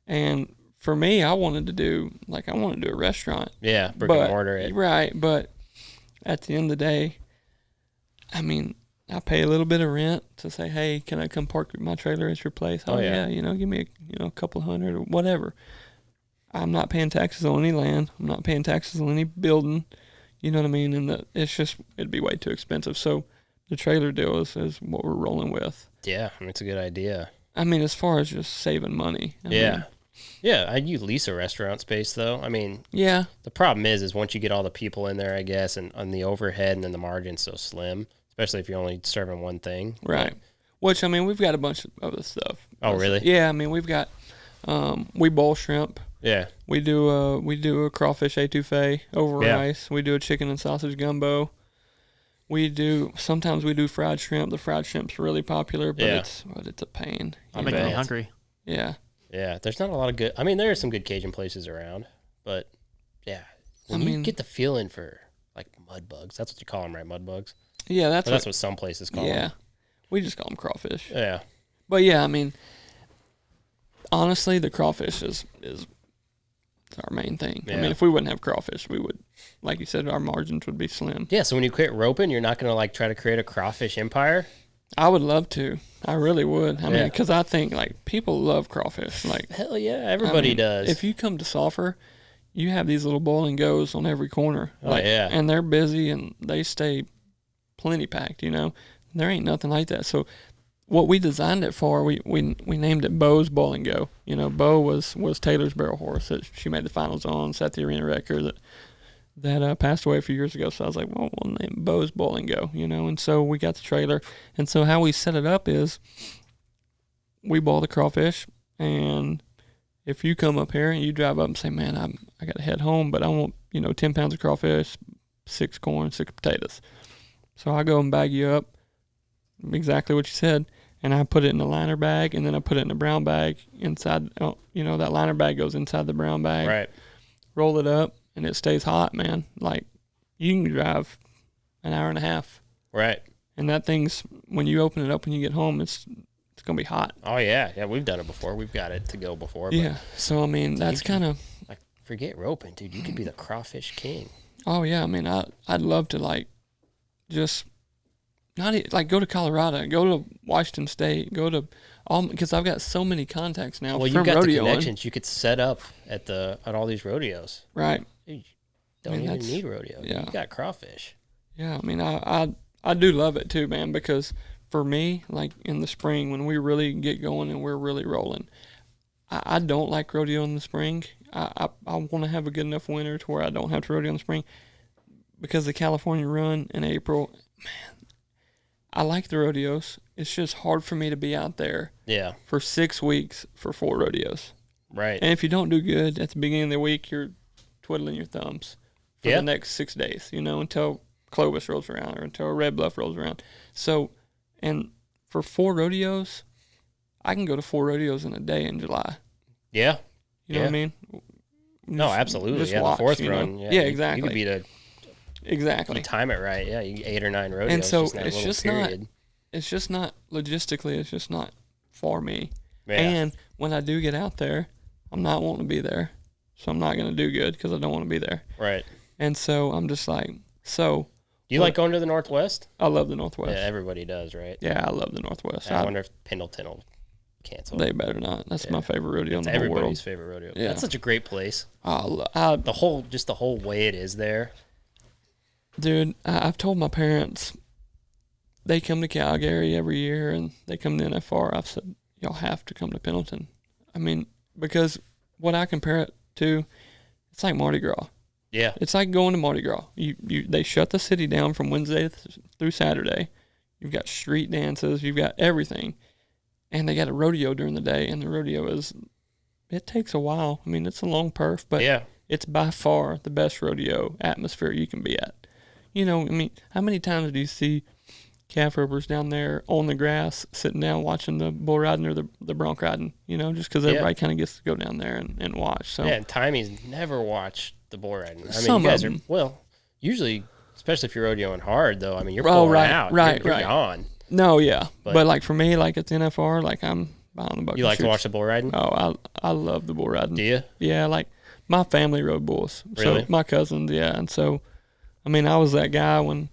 And for me, I wanted to do a restaurant. Yeah, brick and mortar it. Right, but at the end of the day, I mean, I pay a little bit of rent to say, hey, can I come park my trailer at your place? Oh, yeah. Give me a couple $100 or whatever. I'm not paying taxes on any land. I'm not paying taxes on any building. You know what I mean? And it'd be way too expensive. So the trailer deal is what we're rolling with. Yeah, it's a good idea. I mean, as far as just saving money. I Yeah. mean, Yeah, you lease a restaurant space, though. I mean, yeah. the problem is once you get all the people in there, I guess, and on the overhead, and then the margin's so slim, especially if you're only serving one thing. Right. Which, I mean, we've got a bunch of other stuff. Oh, really? Yeah, I mean, we've got, we bowl shrimp. Yeah. We do a crawfish etouffee over Yeah. rice. We do a chicken and sausage gumbo. Sometimes we do fried shrimp. The fried shrimp's really popular, but Yeah. it's a pain. I'm making me hungry. Yeah. Yeah, there's not a lot of good. I mean, there are some good Cajun places around, but yeah, when you get the feeling for like mud bugs, that's what you call them, right? Mud bugs. Yeah, That's what some places call yeah. them. We just call them crawfish. Yeah. But yeah, I mean, honestly, the crawfish is our main thing. I Yeah. mean, if we wouldn't have crawfish, we would, like you said, our margins would be slim. Yeah. So when you quit roping, you're not gonna like try to create a crawfish empire. I would love to. I really would. I mean, Yeah. because I think like people love crawfish. Like Hell yeah, everybody does. If you come to Sulphur, you have these little boiling goes on every corner. Oh, yeah. And they're busy and they stay plenty packed. There ain't nothing like that. So what we designed it for, we named it Beau's Bowling Go. Beau was Taylor's barrel horse that she made the finals on, set the arena record that passed away a few years ago. So I was like, well, we'll name Beau's Bowling Go, and so we got the trailer. And so how we set it up is we boil the crawfish, and if you come up here and you drive up and say, man, I got to head home, but I want, 10 pounds of crawfish, 6 corn, 6 potatoes. So I go and bag you up, exactly what you said, and I put it in a liner bag, and then I put it in a brown bag inside, that liner bag goes inside the brown bag. Right. Roll it up, and it stays hot, man. Like, you can drive an hour and a half. Right. And that thing's, when you open it up when you get home, it's going to be hot. Oh yeah, yeah. We've done it before. We've got it to go before. But Yeah. So, I mean, that's kind of, like, forget roping, dude. You could be the crawfish king. oh, yeah. I mean, I'd love to, like, just go to Colorado, go to Washington State, go to all, because I've got so many contacts now Well, from you've got the rodeo. connections. You could set up at all these rodeos. Right. You don't I mean, even that's- need rodeo. yeah. You got crawfish. Yeah, I mean, I do love it too, man, because for me, like in the spring when we really get going and we're really rolling, I don't like rodeo in the spring. I want to have a good enough winter to where I don't have to rodeo in the spring, because the California run in April, man, I like the rodeos. it's just hard for me to be out there Yeah. for 6 weeks for 4 rodeos. Right. And if you don't do good at the beginning of the week, you're twiddling your thumbs for Yeah. the next 6 days, until Clovis rolls around or until Red Bluff rolls around. So, and for 4 rodeos, I can go to 4 rodeos in a day in July. Yeah. You know what I mean? No, absolutely. Just Yeah, watch, the 4th you know? run. Yeah, exactly. You could be the Exactly. you time it right. Yeah, you 8 or 9 rodeos. And so just in that it's little just period. it's just not logistically, it's just not for me. Yeah. And when I do get out there, I'm not wanting to be there. So I'm not going to do good because I don't want to be there. Right. And so I'm just like, Do you like going to the Northwest? I love the Northwest. Yeah, everybody does, right? Yeah, I love the Northwest. I wonder if Pendleton will cancel. They better not. That's my favorite rodeo in the whole Everybody's world. favorite rodeo. Yeah. That's such a great place. The The whole way it is there. dude, I've told my parents, they come to Calgary every year and they come to NFR. I've said, y'all have to come to Pendleton. I mean, because what I compare it to, it's like Mardi Gras. Yeah. It's like going to Mardi Gras. They shut the city down from Wednesday through Saturday. You've got street dances. You've got everything. And they got a rodeo during the day. And the rodeo it takes a while. I mean, it's a long perf, but Yeah. it's by far the best rodeo atmosphere you can be at. I mean, how many times do you see calf ropers down there on the grass sitting down watching the bull riding or the bronc riding, just because everybody kind of gets to go down there and watch. So Yeah, and Timmy's never watched the bull riding. I mean, Some you guys of are, them. well, usually, especially if you're rodeoing hard, though, I mean, you're Oh, pulling right, out. right, You're right. gone. No, yeah. But- But like for me, like at the NFR, like I'm behind the bucket. You like to shoots. watch the bull riding? Oh, I love the bull riding. Do you? Yeah, like my family rode bulls. Really? So my cousins, yeah. And so, I mean, I was that guy when,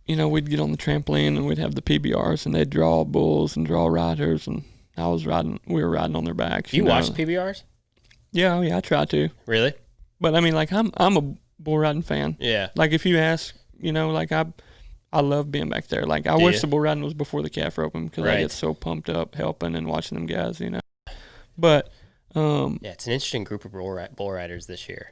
we'd get on the trampoline and we'd have the PBRs and they'd draw bulls and draw riders and we were riding on their backs. Do you watch the PBRs? Yeah, I try to. Really? But I mean, like I'm a bull riding fan. Yeah. Like if you ask, like I love being back there. Like I Do wish you? the bull riding was before the calf roping because I Right. get so pumped up helping and watching them guys, But Yeah, it's an interesting group of bull riders this year.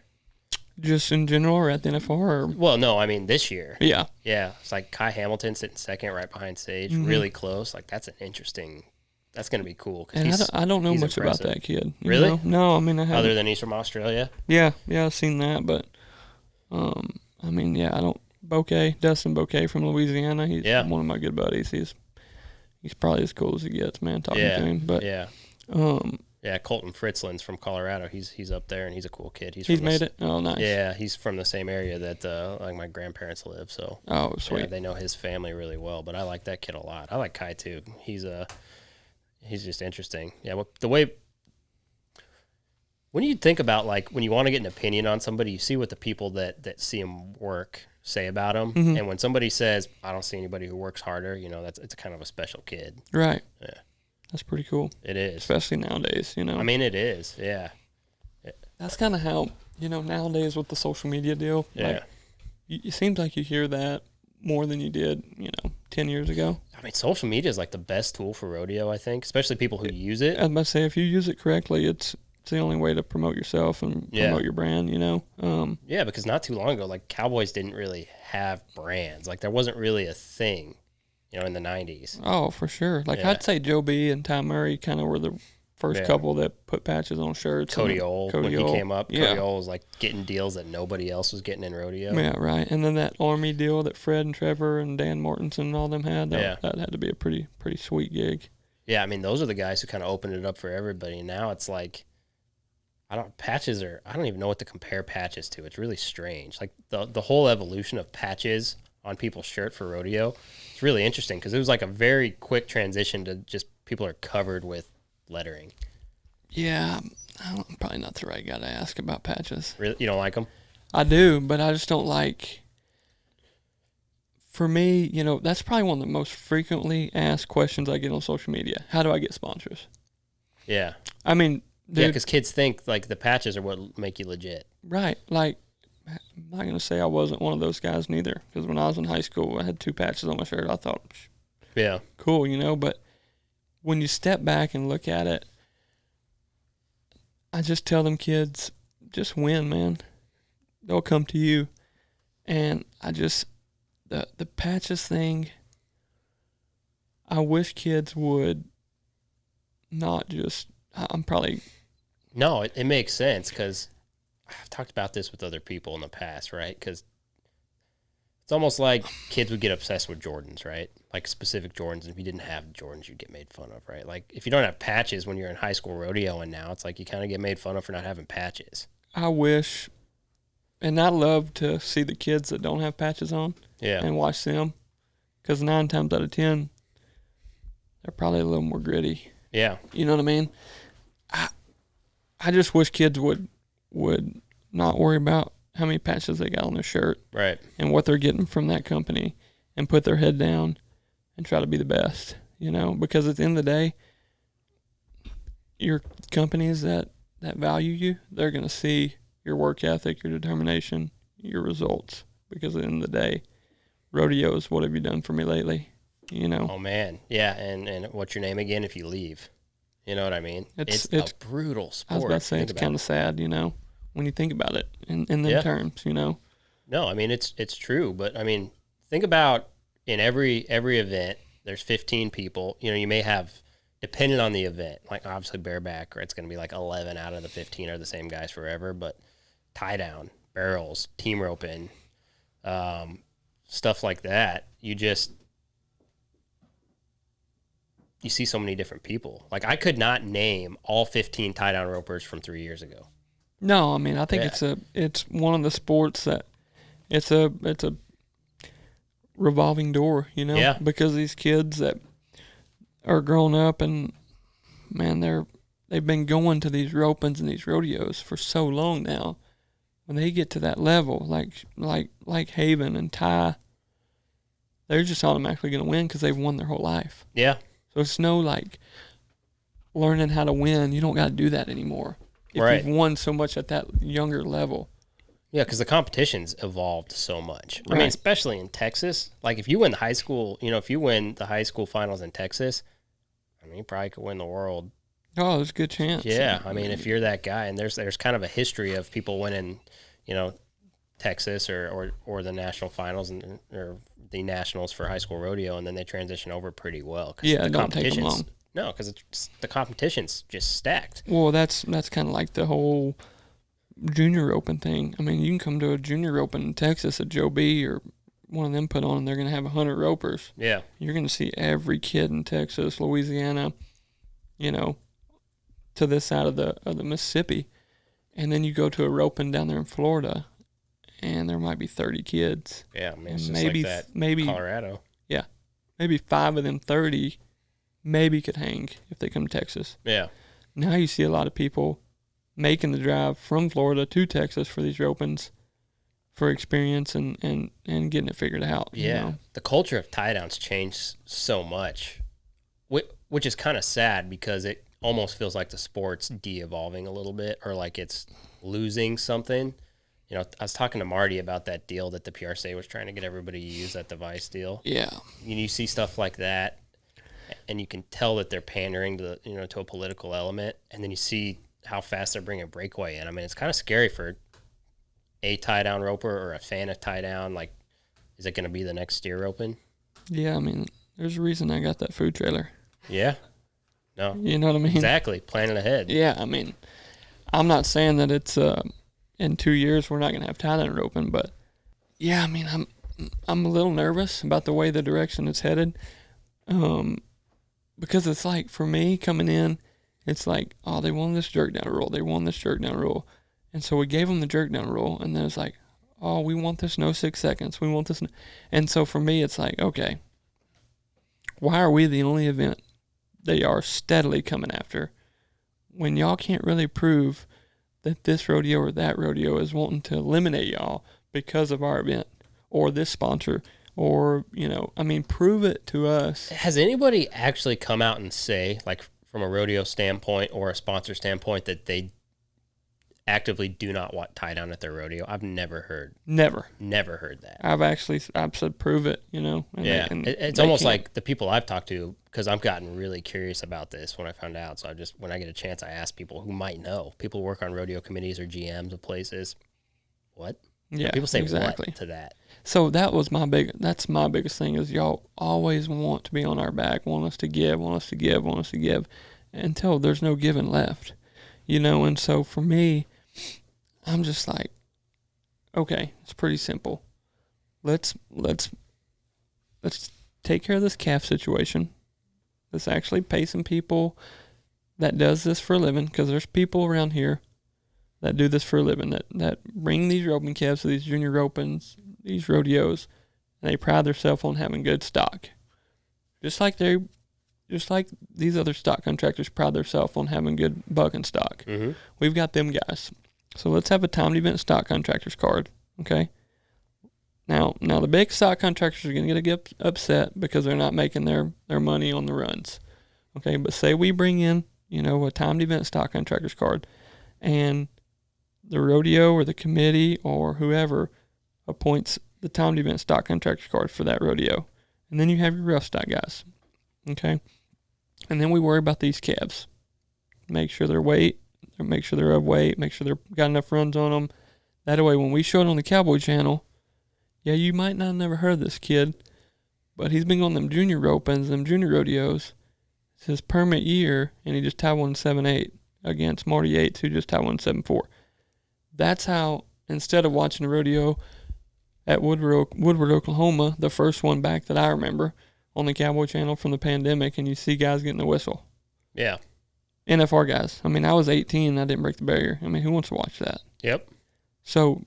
just in general, or at the NFR, or, Well, no, I mean this year. yeah, Yeah, it's like Kai Hamilton sitting second right behind Sage, Mhm. really close. Like that's going to be cool. 'Cause and I don't know he's much impressive. about that kid. you Really? know? No, I mean I haven't. Other than he's from Australia. Yeah, I've seen that, but I mean, yeah, I don't. Dustin Bouquet from Louisiana. He's Yeah. one of my good buddies. He's probably as cool as he gets, man. Talking Yeah, to him, but yeah. um, Yeah, Colton Fritzland's from Colorado. He's up there, and he's a cool kid. he's from the made it. Oh, nice. Yeah, he's from the same area that like my grandparents live. So Oh, yeah, sweet. they know his family really well. But I like that kid a lot. I like Kai too. He's just interesting. Yeah, the way when you think about like when you want to get an opinion on somebody, you see what the people that see him work say about him. Mhm. And when somebody says, "I don't see anybody who works harder," it's kind of a special kid. Right. Yeah. That's pretty cool, It is. especially nowadays. I mean, it is. Yeah. That's kind of how nowadays with the social media deal. Yeah. Like, it seems like you hear that more than you did 10 years ago. I mean, social media is like the best tool for rodeo, I think, especially people who use it. I was about to say, if you use it correctly, it's the only way to promote yourself and Yeah. promote your brand. Yeah, because not too long ago, like Cowboys didn't really have brands. Like there wasn't really a thing, in the 90s. Oh, for sure. Like Yeah. I'd say Joe B and Ty Murray kind of were the first Yeah. couple that put patches on shirts. Cody and Ohl, Cody when he Ohl. came up, Yeah. Cody Ohl was like getting deals that nobody else was getting in rodeo. Yeah, right. And then that Army deal that Fred and Trevor and Dan Mortensen and all them had, that had to be a pretty sweet gig. Yeah, I mean, those are the guys who kind of opened it up for everybody. And now it's like, I don't even know what to compare patches to. It's really strange. Like the whole evolution of patches on people's shirt for rodeo, it's really interesting because it was like a very quick transition to just people are covered with lettering. Yeah, I'm probably not the right guy to ask about patches. Really, you don't like them? I do, but I just don't like. For me, that's probably one of the most frequently asked questions I get on social media. How do I get sponsors? Yeah. I mean, Yeah, dude, because kids think like the patches are what make you legit. right. Like, I'm not going to say I wasn't one of those guys neither. Because when I was in high school, I had 2 patches on my shirt. I thought, Yeah. cool, but when you step back and look at it, I just tell them kids, just win, man. They'll come to you. And I just, the patches thing, I wish kids would not just. I'm probably. No, it makes sense because I've talked about this with other people in the past, right? Because it's almost like kids would get obsessed with Jordans, right? Like specific Jordans. And if you didn't have Jordans, you'd get made fun of, right? Like if you don't have patches when you're in high school rodeo, and now it's like you kind of get made fun of for not having patches. I wish, and I love to see the kids that don't have patches on, and watch them, because 9 times out of 10, they're probably a little more gritty. Yeah, you know what I mean. I just wish kids would not worry about how many patches they got on their shirt, right, and what they're getting from that company, and put their head down and try to be the best, because at the end of the day, your companies that value you, they're going to see your work ethic, your determination, your results, because at the end of the day, rodeo is what have you done for me lately, Oh, man. Yeah, and what's your name again if you leave? You know what I mean? It's a brutal sport. I was about to say, it's kind of sad, when you think about it in them terms, No, I mean, it's true. But, I mean, think about in every event, there's 15 people. You may have, depending on the event, like obviously bareback, or it's going to be like 11 out of the 15 are the same guys forever. But tie down, barrels, team roping, stuff like that, you see so many different people. Like I could not name all 15 tie down ropers from 3 years ago. No, I mean, I think it's one of the sports that it's a revolving door, Yeah. because these kids that are growing up and man, they've been going to these ropings and these rodeos for so long now. When they get to that level, like Haven and Ty, they're just automatically going to win because they've won their whole life. Yeah. So it's no like learning how to win. You don't got to do that anymore. If right. you've won so much at that younger level. Yeah, because the competition's evolved so much. Right. I mean, especially in Texas. Like if you win the high school, if you win the high school finals in Texas, I mean, you probably could win the world. Oh, there's a good chance. Yeah, I mean, if you're that guy, and there's kind of a history of people winning, Texas or the national finals or the nationals for high school rodeo, and then they transition over pretty well. Yeah, it don't take them long. No, because the competition's just stacked. Well, that's kind of like the whole junior open thing. I mean, you can come to a junior open in Texas at Joe B or one of them put on, and they're going to have 100 ropers. Yeah. You're going to see every kid in Texas, Louisiana, to this side of the Mississippi. And then you go to a roping down there in Florida, and there might be 30 kids. Yeah, I mean, it's just like that maybe Colorado. Yeah. Maybe 5 of them 30 maybe could hang if they come to Texas. Yeah. Now you see a lot of people making the drive from Florida to Texas for these ropings for experience and getting it figured out. Yeah. The culture of tie downs changed so much, which is kind of sad because it almost feels like the sport's de-evolving a little bit, or like it's losing something. I was talking to Marty about that deal that the PRC was trying to get everybody to use, that device deal. Yeah. You see stuff like that, and you can tell that they're pandering to to a political element, and then you see how fast they're bringing breakaway in. I mean, it's kind of scary for a tie down roper or a fan of tie down. Like, is it going to be the next steer roping? Yeah, I mean, there's a reason I got that food trailer. Yeah. No. You know what I mean? Exactly. Planning ahead. Yeah, I mean, I'm not saying that it's in 2 years we're not going to have tie down roping, but yeah, I mean, I'm a little nervous about the way the direction it's headed, because it's like for me coming in, it's like, oh, they won this jerk down rule, and so we gave them the jerk down rule, and then it's like, oh, we want this no 6 seconds, we want this, and so for me it's like, okay, why are we the only event they are steadily coming after when y'all can't really prove that this rodeo or that rodeo is wanting to eliminate y'all because of our event or this sponsor or, prove it to us. Has anybody actually come out and say, like from a rodeo standpoint or a sponsor standpoint, that they actively do not want tie down at their rodeo? I've never heard. Never heard that. I've said prove it, And yeah. It's almost like the people I've talked to, because I've gotten really curious about this when I found out. So when I get a chance, I ask people who might know. People who work on rodeo committees or GMs of places. What? Yeah, People say exactly. what to that? So that's my biggest thing is y'all always want to be on our back, want us to give, until there's no giving left, and so for me, I'm just like, okay, it's pretty simple. Let's take care of this calf situation. Let's actually pay some people that does this for a living, because there's people around here that do this for a living, that bring these roping calves to these junior ropings, these rodeos, and they pride themselves on having good stock. Just like these other stock contractors pride themselves on having good bucking stock. Mm-hmm. We've got them guys. So let's have a timed event stock contractors card, okay? Now the big stock contractors are going to get upset because they're not making their money on the runs, okay? But say we bring in, a timed event stock contractors card, and the rodeo or the committee or whoever appoints the timed event stock contractors card for that rodeo. And then you have your rough stock guys, okay? And then we worry about these calves. Make sure they're weight, make sure they're of weight, make sure they've got enough runs on them. That way when we show it on the Cowboy channel, yeah, you might not have never heard of this kid, but he's been on them junior ropings, them junior rodeos. It's his permit year, and he just tied 178 against Marty Yates, who just tied 174. That's how, instead of watching a rodeo at Woodward, Oklahoma, the first one back that I remember on the Cowboy channel from the pandemic, and you see guys getting the whistle. Yeah. NFR guys. I mean, I was 18 and I didn't break the barrier. I mean, who wants to watch that? Yep. So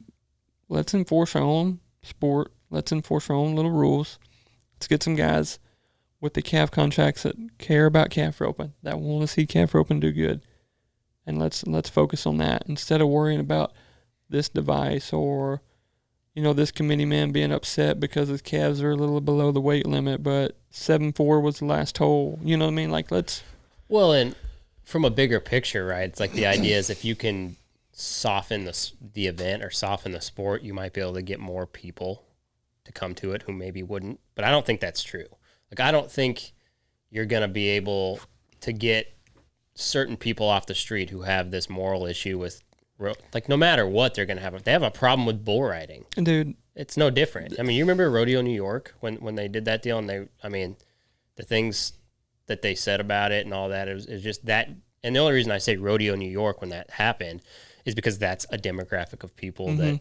let's enforce our own sport. Let's enforce our own little rules. Let's get some guys with the calf contracts that care about calf roping, that want to see calf roping do good. And let's focus on that instead of worrying about this device or, this committee man being upset because his calves are a little below the weight limit, but 7.4 was the last hole. You know what I mean? Like, let's. Well, and from a bigger picture, right? It's like the idea is if you can soften the event or soften the sport, you might be able to get more people to come to it who maybe wouldn't. But I don't think that's true. Like, I don't think you're going to be able to get certain people off the street who have this moral issue with, like, no matter what they're going to have. If they have a problem with bull riding, dude, it's no different. I mean, you remember Rodeo New York when they did that deal, and the things that they said about it and all that, it was just that. And the only reason I say Rodeo New York when that happened is because that's a demographic of people that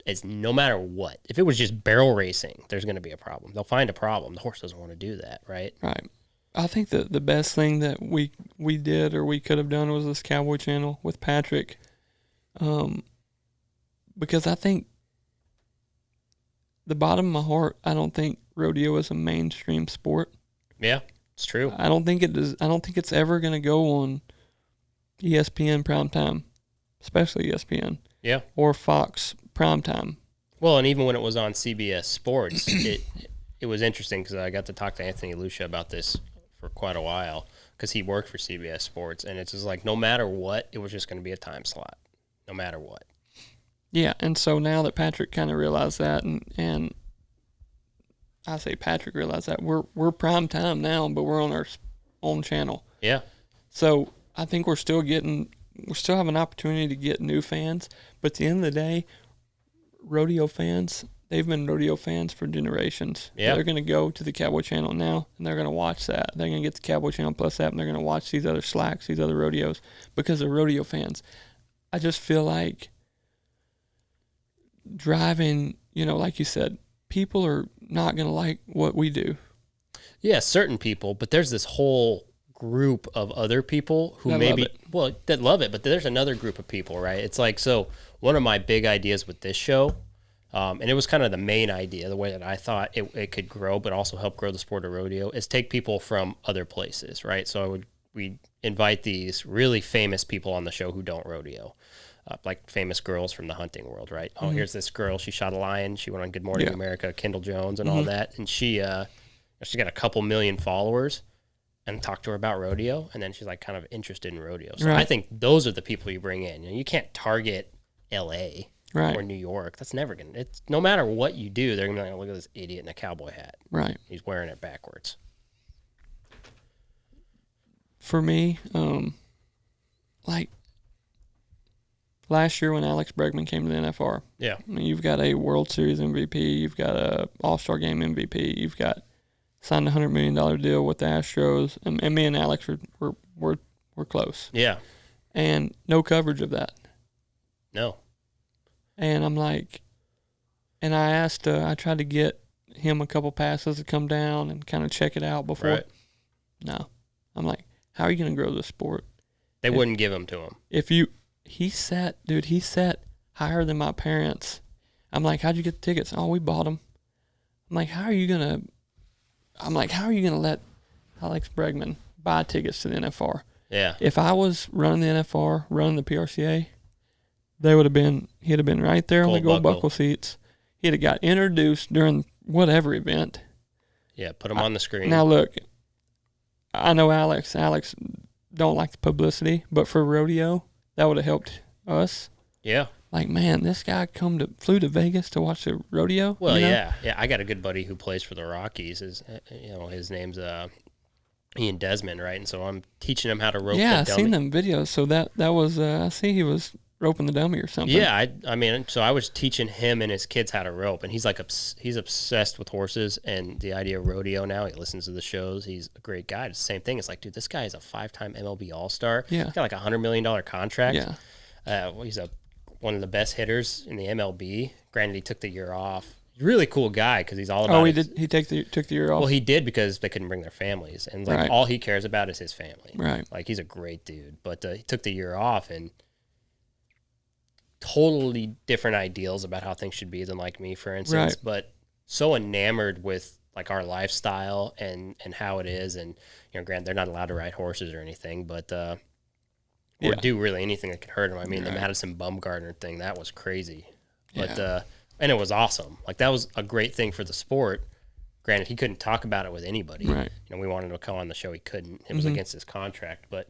is, no matter what, if it was just barrel racing, there's going to be a problem. They'll find a problem. The horse doesn't want to do that, right? Right. I think that the best thing that we did or we could have done was this Cowboy channel with Patrick, because I think the bottom of my heart, I don't think rodeo is a mainstream sport. Yeah, it's true. I don't think it is. I don't think it's ever going to go on ESPN primetime, especially ESPN. Yeah. Or Fox primetime. Well, and even when it was on CBS Sports, it was interesting because I got to talk to Anthony Lucia about this for quite a while because he worked for CBS Sports, and it's just like no matter what, it was just going to be a time slot, no matter what. Yeah, and so now that Patrick kind of realized that, and I say Patrick realized that, we're prime time now, but we're on our own channel. Yeah. So I think we still have an opportunity to get new fans, but at the end of the day, rodeo fans, they've been rodeo fans for generations. Yeah. They're going to go to the Cowboy channel now, and they're going to watch that. They're going to get the Cowboy channel plus app, and they're going to watch these other slacks, these other rodeos, because they're rodeo fans. I just feel like driving, like you said, people are not going to like what we do. Yeah, certain people, but there's this whole group of other people who that love it, but there's another group of people, right? It's like, so one of my big ideas with this show, and it was kind of the main idea, the way that I thought it could grow, but also help grow the sport of rodeo, is take people from other places, right? So we invite these really famous people on the show who don't rodeo, like famous girls from the hunting world, right? Oh, here's this girl, she shot a lion, she went on Good Morning America, Kendall Jones and all that, and she got a couple million followers, and talk to her about rodeo, and then she's like kind of interested in rodeo. So I think those are the people you bring in. You can't target LA or New York. That's never gonna. It's no matter what you do, they're gonna be like, look at this idiot in a cowboy hat. Right. He's wearing it backwards. For me, like last year when Alex Bregman came to the NFR. Yeah. I mean, you've got a World Series MVP. You've got a All-Star Game MVP. You've got signed a $100 million deal with the Astros. And me and Alex were close. Yeah. And no coverage of that. No. And I'm like, and I tried to get him a couple passes to come down and kind of check it out before. Right. No. I'm like, how are you going to grow this sport? They wouldn't give them to him. He sat higher than my parents. I'm like, how'd you get the tickets? Oh, we bought them. I'm like, how are you going to let Alex Bregman buy tickets to the NFR? Yeah. If I was running the NFR, running the PRCA, he'd have been right there on the gold buckle seats. He'd have got introduced during whatever event. Yeah, put him on the screen. Now look, I know Alex don't like the publicity, but for rodeo, that would have helped us. Yeah. Like, man, this guy flew to Vegas to watch the rodeo. Well, you know? yeah. I got a good buddy who plays for the Rockies. His name's Ian Desmond, right? And so I'm teaching him how to rope. Yeah, the I've dummy. seen them videos. So that was I see he was roping the dummy or something. Yeah, I mean, so I was teaching him and his kids how to rope, and he's like he's obsessed with horses and the idea of rodeo now. He listens to the shows. He's a great guy. It's the same thing. It's like, dude, this guy is a 5-time MLB All-Star. Yeah. He's got like $100 million contract. Yeah. He's one of the best hitters in the MLB. Granted, he took the year off. Really cool guy because he's all about. Oh, he did. He took the year off. Well, he did because they couldn't bring their families, and like Right. all he cares about is his family. Right. Like he's a great dude, but he took the year off and totally different ideals about how things should be than like me, for instance. Right. But so enamored with like our lifestyle and how it is, and granted they're not allowed to ride horses or anything, but or Yeah. do really anything that could hurt them. I mean, the Right. Madison Bumgarner thing, that was crazy, but Yeah. and it was awesome. Like that was a great thing for the sport. Granted, he couldn't talk about it with anybody. Right. We wanted him to come on the show. He couldn't. It was Mhm. against his contract. But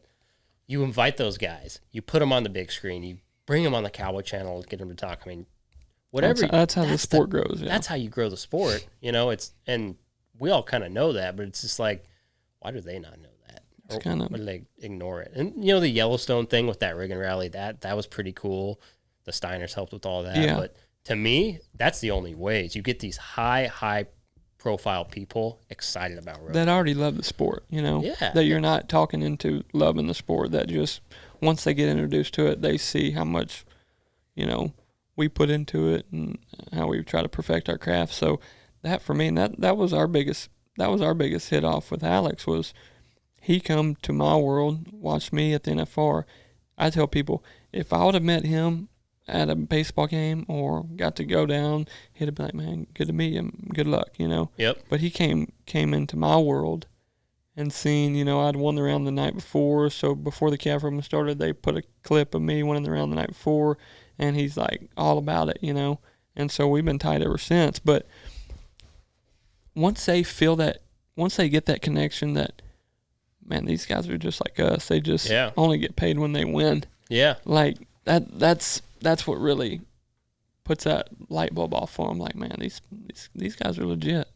you invite those guys. You put them on the big screen. You bring them on the Cowboy Channel. Get them to talk. I mean, whatever. That's how the sport grows. Yeah. That's how you grow the sport. And we all kind of know that. But it's just like, why do they not know that? It's Or kinda- why do they ignore it? And the Yellowstone thing with that rig and rally, that was pretty cool. The Steiners helped with all that. Yeah. But to me, that's the only way is you get these high profile people excited about rodeo. that already love the sport, Yeah. that you're not talking into loving the sport, that just once they get introduced to it, they see how much, we put into it and how we try to perfect our craft. So that for me, and that was our biggest hit off with Alex was he come to my world, watched me at the NFR. I tell people, if I would have met him at a baseball game or got to go down, he'd have been like, man, good to meet him. Good luck, Yep. But he came into my world and seen, I'd won the round the night before. So before the calf room started, they put a clip of me winning the round the night before, and he's like all about it, And so we've been tight ever since. But once they get that connection that, man, these guys are just like us. They just only get paid when they win. Yeah. Like that's what really puts that light bulb off for them. Like, man, these guys are legit,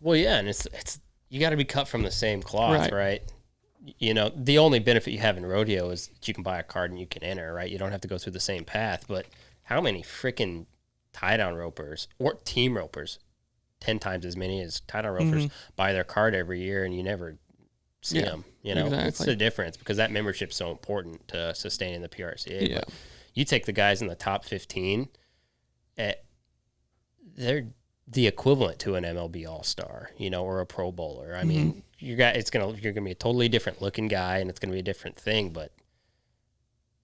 Well, yeah, and it's you got to be cut from the same cloth, right? The only benefit you have in rodeo is that you can buy a card and you can enter, right? You don't have to go through the same path. But how many freaking tie-down ropers or team ropers, 10 times as many as tie-down ropers, buy their card every year and you never see them? Exactly. It's the difference because that membership's so important to sustaining the PRCA. Yeah. But you take the guys in the top 15, they're the equivalent to an MLB All-Star, or a Pro Bowler. I mean, you're gonna be a totally different looking guy, and it's gonna be a different thing. But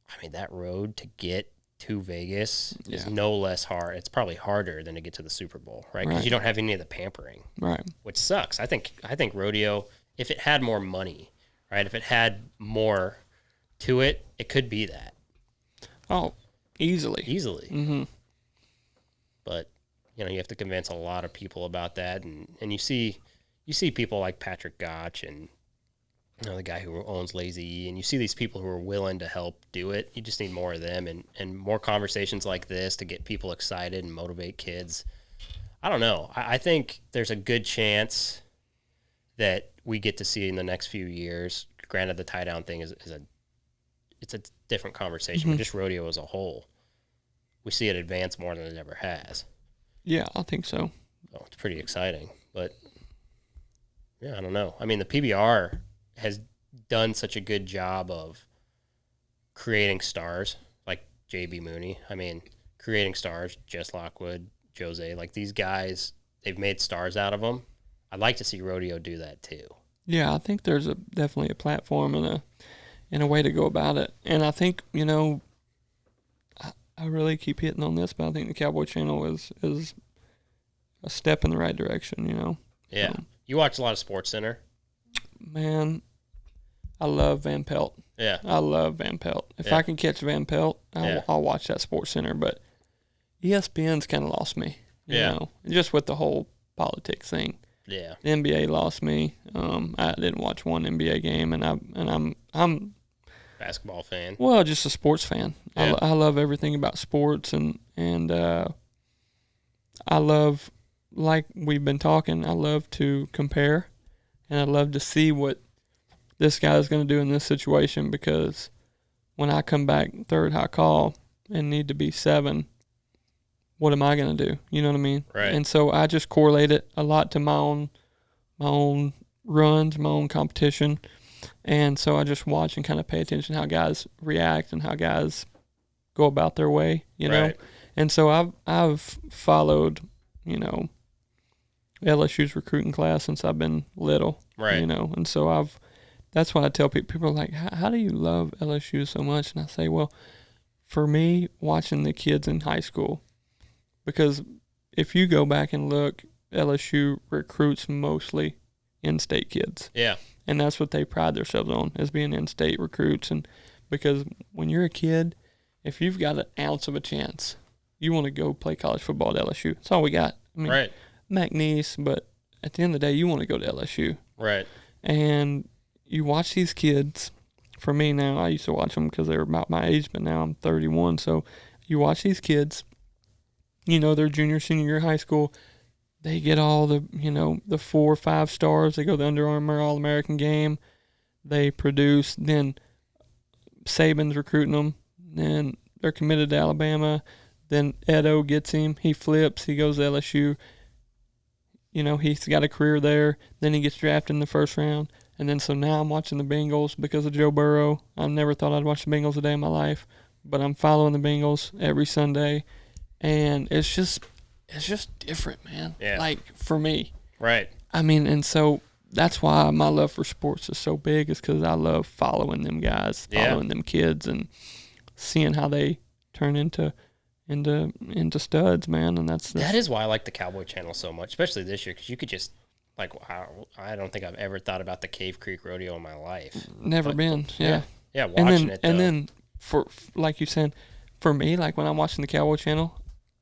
I mean, that road to get to Vegas is no less hard. It's probably harder than to get to the Super Bowl, right? Because you don't have any of the pampering, right? Which sucks. I think rodeo, if it had more money, right? If it had more to it, it could be that. Oh, easily. Mm-hmm. But you have to convince a lot of people about that, and you see people like Patrick Gotch and the guy who owns Lazy E, and you see these people who are willing to help do it. You just need more of them and more conversations like this to get people excited and motivate kids. I don't know. I think there's a good chance that we get to see in the next few years. Granted, the tie down thing it's a different conversation, but just rodeo as a whole. we see it advance more than it ever has. Yeah, I think so. So it's pretty exciting. But, yeah, I don't know. I mean, the PBR has done such a good job of creating stars, like J.B. Mooney. I mean, creating stars, Jess Lockwood, Jose, like these guys, they've made stars out of them. I'd like to see Rodeo do that too. Yeah, I think there's definitely a platform and a way to go about it. And I think, I really keep hitting on this, but I think the Cowboy Channel is a step in the right direction, Yeah. You watch a lot of Sports Center? Man, I love Van Pelt. Yeah. I love Van Pelt. If I can catch Van Pelt, I'll watch that Sports Center. But ESPN's kind of lost me, you know, just with the whole politics thing. Yeah. The NBA lost me. I didn't watch one NBA game, and I'm Basketball fan. well, just a sports fan. Yeah. I love everything about sports, and I love, like we've been talking, I love to compare, and I love to see what this guy is going to do in this situation, because when I come back third high call and need to be 7, what am I going to do? You know what I mean? Right. And so I just correlate it a lot to my own runs, my own competition. And so I just watch and kind of pay attention how guys react and how guys go about their way, you know? Right. And so I've followed, LSU's recruiting class since I've been little, Right. And so that's why I tell people are like, how do you love LSU so much? And I say, well, for me, watching the kids in high school, because if you go back and look, LSU recruits mostly in-state kids. Yeah. And that's what they pride themselves on, is being in-state recruits. And because when you're a kid, if you've got an ounce of a chance, you want to go play college football at LSU. That's all we got. I mean, Right. McNeese, but at the end of the day, you want to go to LSU. Right. And you watch these kids. For me now, I used to watch them because they were about my age, but now I'm 31. So you watch these kids, they're junior, senior year of high school. They get all the, the 4 or 5 stars. They go to the Under Armour All-American game. They produce. Then Saban's recruiting them. Then they're committed to Alabama. Then Edo gets him. He flips. He goes to LSU. He's got a career there. Then he gets drafted in the first round. And then so now I'm watching the Bengals because of Joe Burrow. I never thought I'd watch the Bengals a day in my life. But I'm following the Bengals every Sunday. And it's just different, man. Yeah. Like, for me. Right. I mean, and so that's why my love for sports is so big, is because I love following them guys, following them kids, and seeing how they turn into studs, man. And that is why I like the Cowboy Channel so much, especially this year, because you could just, like, I don't think I've ever thought about the Cave Creek Rodeo in my life. Never been, yeah. Yeah, watching it, though. And then, for like you said, for me, like when I'm watching the Cowboy Channel,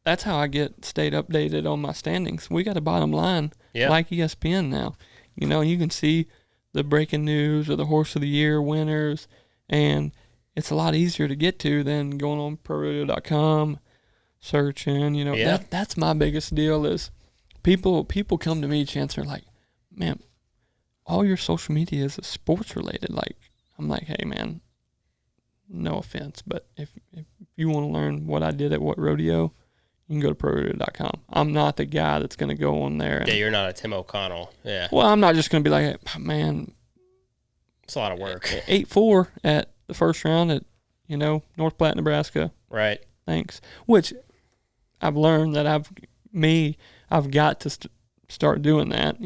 that's how I stayed updated on my standings. We got a bottom line, like ESPN now. You can see the breaking news or the horse of the year winners, and it's a lot easier to get to than going on ProRodeo.com, searching. That's my biggest deal is people come to me, Chance, are like, man, all your social media is sports related. Like, I'm like, hey, man, no offense, but if you want to learn what I did at what rodeo, you can go to ProRodeo.com. I'm not the guy that's going to go on there. Yeah, you're not a Tim O'Connell. Yeah. Well, I'm not just going to be like, hey, man, it's a lot of work. 8-4 at the first round at, North Platte, Nebraska. Right. Thanks. Which I've learned that I've got to start doing that,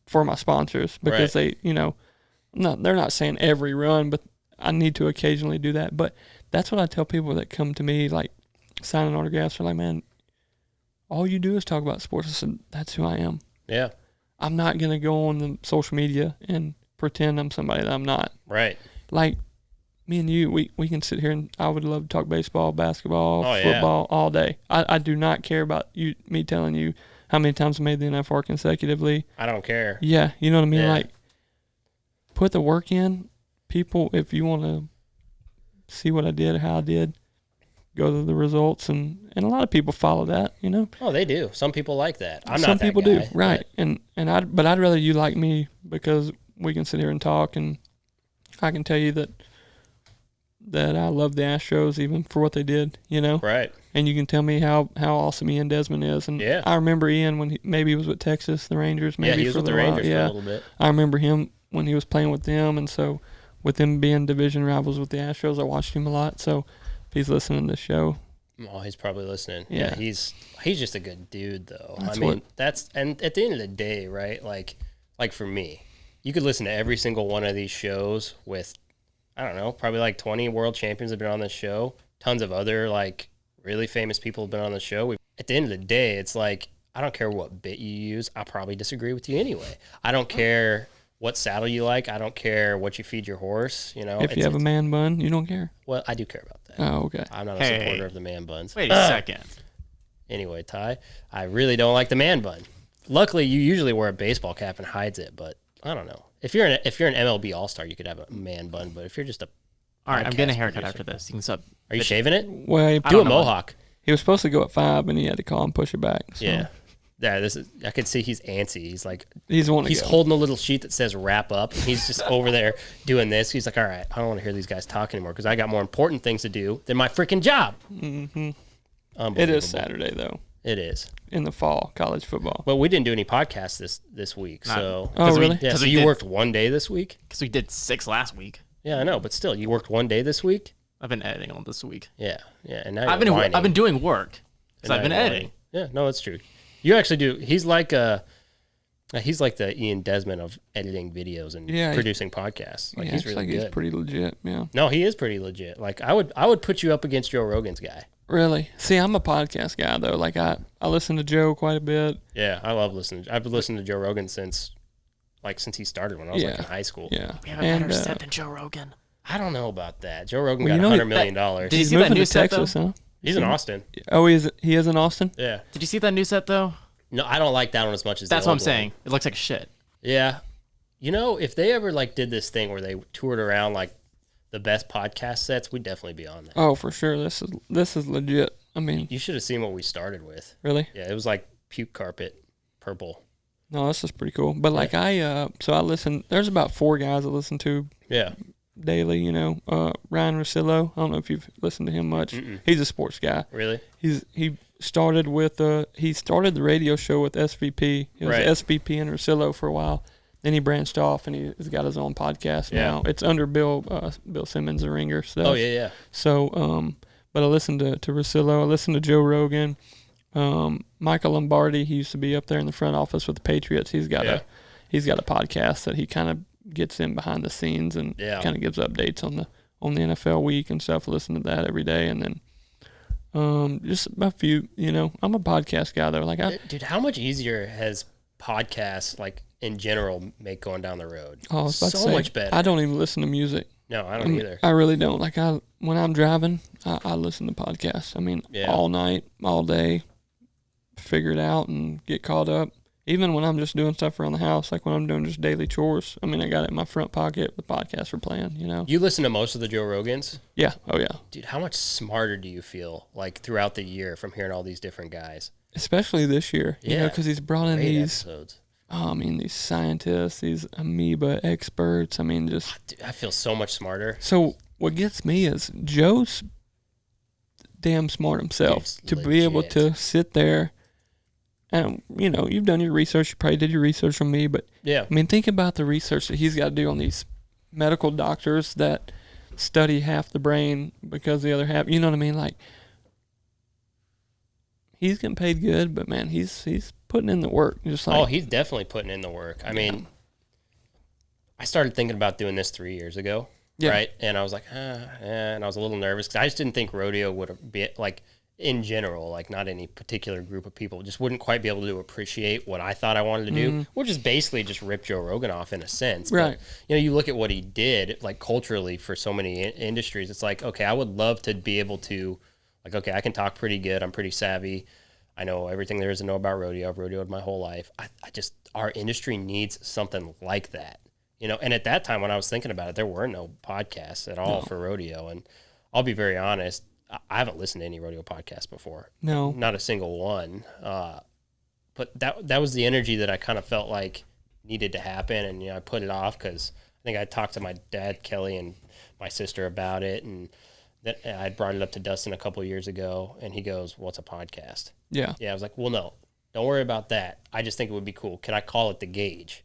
for my sponsors, because they, they're not saying every run, but I need to occasionally do that. But that's what I tell people that come to me, like, signing autographs. They're like, man, all you do is talk about sports. I said, that's who I am. Yeah. I'm not going to go on the social media and pretend I'm somebody that I'm not. Right. Like, me and you, we can sit here and I would love to talk baseball, basketball, football all day. I do not care about me telling you how many times I made the NFR consecutively. I don't care. Yeah, you know what I mean? Yeah. Like, put the work in. People, if you want to see what I did, how I did, go to the results, and a lot of people follow that, Oh, they do. Some people like that. I'm Some not that people guy, do, right? But I'd rather you like me, because we can sit here and talk, and I can tell you that that I love the Astros even for what they did, you know? Right. And you can tell me how awesome Ian Desmond is. And Yeah. I remember Ian when maybe he was with Texas, the Rangers. Maybe He was for with the a while. Rangers for a little bit. I remember him when he was playing with them. And so with them being division rivals with the Astros, I watched him a lot. So if he's listening to the show. Oh, he's probably listening. Yeah. He's just a good dude, though. And at the end of the day, right, like for me, you could listen to every single one of these shows with, I don't know, probably like 20 world champions have been on this show. Tons of other, like, really famous people have been on the show. At the end of the day, it's like, I don't care what bit you use. I'll probably disagree with you anyway. I don't care what saddle you like. I don't care what you feed your horse. You know, If you have a man bun, you don't care? Well, I do care about that. Oh, okay. I'm not a supporter of the man buns. Wait a second. Anyway, Ty, I really don't like the man bun. Luckily, you usually wear a baseball cap and hides it, but I don't know. If you're an MLB All-Star, you could have a man bun, but if you're just a All right, I'm getting a haircut producer. after this. You can stop. Are you shaving it? Well, I Do don't a know, mohawk. he was supposed to go at 5, and he had to call and push it back. So Yeah. Yeah, I could see he's antsy. He's like, he's wanting he's to go. holding a little sheet that says wrap up. And he's just over there doing this. He's like, all right, I don't want to hear these guys talk anymore because I got more important things to do than my freaking job. Mm-hmm. It Unbelievable. is Saturday, though, It is. in the fall, college football. But we didn't do any podcasts this week. So, Oh, really? yeah, 'cause so we you did- worked one day this week? Because we did 6 last week. Yeah, I know, but still, you worked one day this week? I've been editing on this week. Yeah, and now I've you're been whining. I've been doing work. And Because now I've been you're editing. whining. Yeah, no, that's true. You actually do. He's like the Ian Desmond of editing videos and Yeah, producing podcasts. Like yeah, he's it's really like good. he's pretty legit, yeah. No, he is pretty legit. Like I would put you up against Joe Rogan's guy. Really? See, I'm a podcast guy, though. Like, I listen to Joe quite a bit. Yeah, I love listening. I've been listening to Joe Rogan since he started when I was like in high school. Yeah. We have a better set than Joe Rogan. I don't know about that. Joe Rogan Well, got you know, $100 million. Did you He's see that moving new to set, Texas, huh? He's in Austin. Oh, he is in Austin? Yeah. Did you see that new set though? No, I don't like that one as much as That's the what old I'm saying. one. It looks like shit. Yeah. You know, if they ever like did this thing where they toured around like the best podcast sets, we'd definitely be on that. Oh, for sure. This is legit. I mean, You should have seen what we started with. really? Yeah, it was like puke carpet, purple. No, this is pretty cool. But like I listen. There's about 4 guys I listen to Yeah. daily. You know, Ryan Russillo. I don't know if you've listened to him much. He's a sports guy. Really? He started the radio show with SVP. It was Right. SVP and Russillo for a while. Then he branched off and he's got his own podcast now. It's under Bill Simmons, the Ringer stuff. Oh, yeah. So, but I listened to Russillo. I listened to Joe Rogan. Michael Lombardi, he used to be up there in the front office with the Patriots. He's got a podcast that he kind of gets in behind the scenes and kind of gives updates on the NFL week and stuff. I listen to that every day, and then just a few. You know, I'm a podcast guy though. Like Dude, how much easier has podcasts like in general make going down the road? I was about to So say, much better. I don't even listen to music. No, I don't either. I really don't. Like when I'm driving, I listen to podcasts. I mean, all night, all day, figure it out and get caught up. Even when I'm just doing stuff around the house, like when I'm doing just daily chores. I mean, I got it in my front pocket. The podcasts are playing. You know. You listen to most of the Joe Rogans? Yeah. Oh yeah. Dude, how much smarter do you feel like throughout the year from hearing all these different guys? Especially this year. You know, because he's brought in Great these. episodes. These scientists, these amoeba experts. I mean, just. Dude, I feel so much smarter. So what gets me is Joe's damn smart himself to be able to sit there. And, you know, you've done your research. You probably did your research on me. But, Yeah. I mean, think about the research that he's got to do on these medical doctors that study half the brain because the other half, you know what I mean? Like, he's getting paid good, but, man, he's putting in the work. Just like, He's definitely putting in the work. I mean, I started thinking about doing this 3 years ago, right? And I was like, and I was a little nervous because I just didn't think rodeo would be, like, in general, like not any particular group of people, just wouldn't quite be able to appreciate what I thought I wanted to do, which is basically just rip Joe Rogan off in a sense. Right. But, you know, you look at what he did, like culturally for so many industries, it's like, okay, I would love to be able to, like, okay, I can talk pretty good. I'm pretty savvy. I know everything there is to know about rodeo. I've rodeoed my whole life. I just, our industry needs something like that, you know? And at that time when I was thinking about it, there were no podcasts at all for rodeo. And I'll be very honest, I haven't listened to any rodeo podcasts before. No. Not a single one. But that was the energy that I kind of felt like needed to happen. And, you know, I put it off because think I talked to my dad, Kelly, and my sister about it, and I brought it up to Dustin a couple of years ago, and he goes, "What's a podcast?" Yeah. Yeah, I was like, "Well, no, don't worry about that. I just think it would be cool. Can I call it the Gauge?"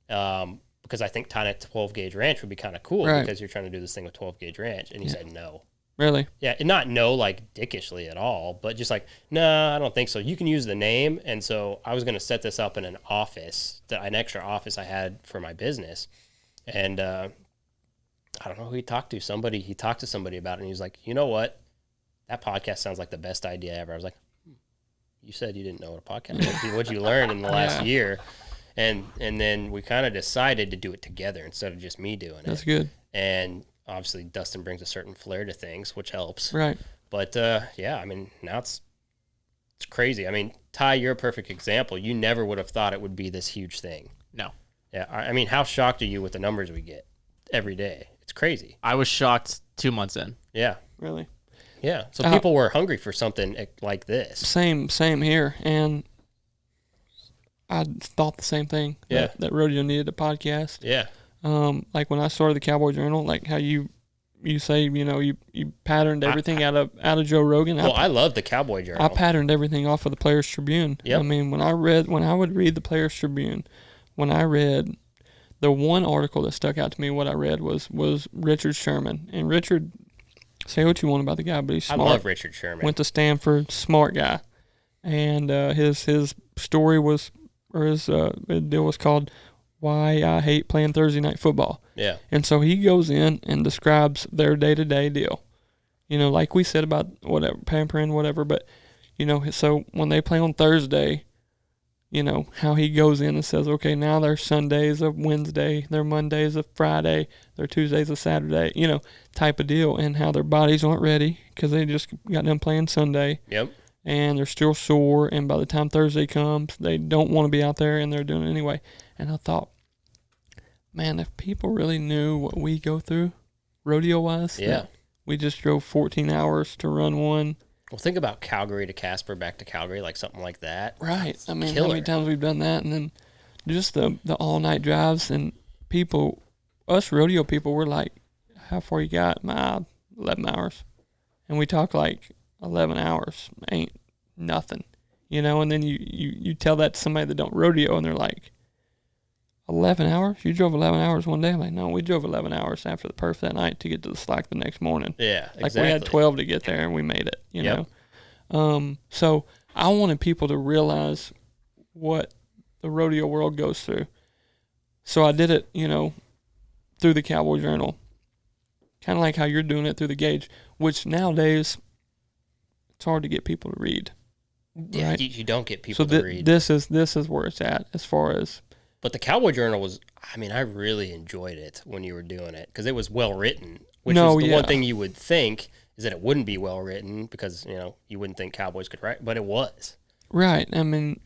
Because I think tying it to 12 gauge ranch would be kind of cool because you're trying to do this thing with 12 gauge ranch, and he said no. Really? Yeah, and not no like dickishly at all, but just like, no, I don't think so. You can use the name. And so I was going to set this up in an office, an extra office I had for my business. And I don't know who he talked to. He talked to somebody about it, and he was like, you know what? That podcast sounds like the best idea ever. I was like, you said you didn't know what a podcast was. What'd you learn in the last year? And then we kind of decided to do it together instead of just me doing it. That's good. And obviously Dustin brings a certain flair to things, which helps. Right. But yeah, I mean, now it's crazy. I mean, Ty, you're a perfect example. You never would have thought it would be this huge thing. No. Yeah. I mean, how shocked are you with the numbers we get every day? It's crazy. I was shocked 2 months in. Yeah. Really? Yeah. So people were hungry for something like this. Same here. And I thought the same thing. Yeah. That Rodeo needed a podcast. Yeah. Like when I started the Cowboy Journal, like how you say, you patterned everything out of Joe Rogan. Well, I love the Cowboy Journal. I patterned everything off of the Players Tribune. Yep. I mean, when I would read the Players Tribune, when I read the one article that stuck out to me, what I read was Richard Sherman. And Richard, say what you want about the guy, but he's smart. I love Richard Sherman. Went to Stanford, smart guy. And his story was, or his deal was called Why I Hate Playing Thursday Night Football. Yeah. And so he goes in and describes their day-to-day deal. Like we said about whatever, pampering, whatever. But, so when they play on Thursday, how he goes in and says, okay, now their Sundays of Wednesday, their Mondays of Friday, their Tuesdays of Saturday, type of deal. And how their bodies aren't ready because they just got done playing Sunday. Yep. And they're still sore. And by the time Thursday comes, they don't want to be out there and they're doing it anyway. And I thought, man, if people really knew what we go through rodeo-wise, we just drove 14 hours to run one. Well, think about Calgary to Casper, back to Calgary, like something like that. Right. I mean, Killer. how many times we've done that, and then just the all-night drives, and people, us rodeo people, we're like, how far you got? 11 hours. And we talk like 11 hours ain't nothing, and then you tell that to somebody that don't rodeo, and they're like, 11 hours? You drove 11 hours one day? I'm like, no, we drove 11 hours after the perf that night to get to the slack the next morning. Yeah, like exactly. we had 12 to get there, and we made it, Yep. know? So I wanted people to realize what the rodeo world goes through. So I did it, through the Cowboy Journal. Kind of like how you're doing it through the Gauge, which nowadays it's hard to get people to read. Yeah, right? you don't get people to read. This is where it's at as far as. But the Cowboy Journal was, I really enjoyed it when you were doing it because it was well written, which is the one thing you would think is that it wouldn't be well written because, you wouldn't think Cowboys could write, but it was. Right. When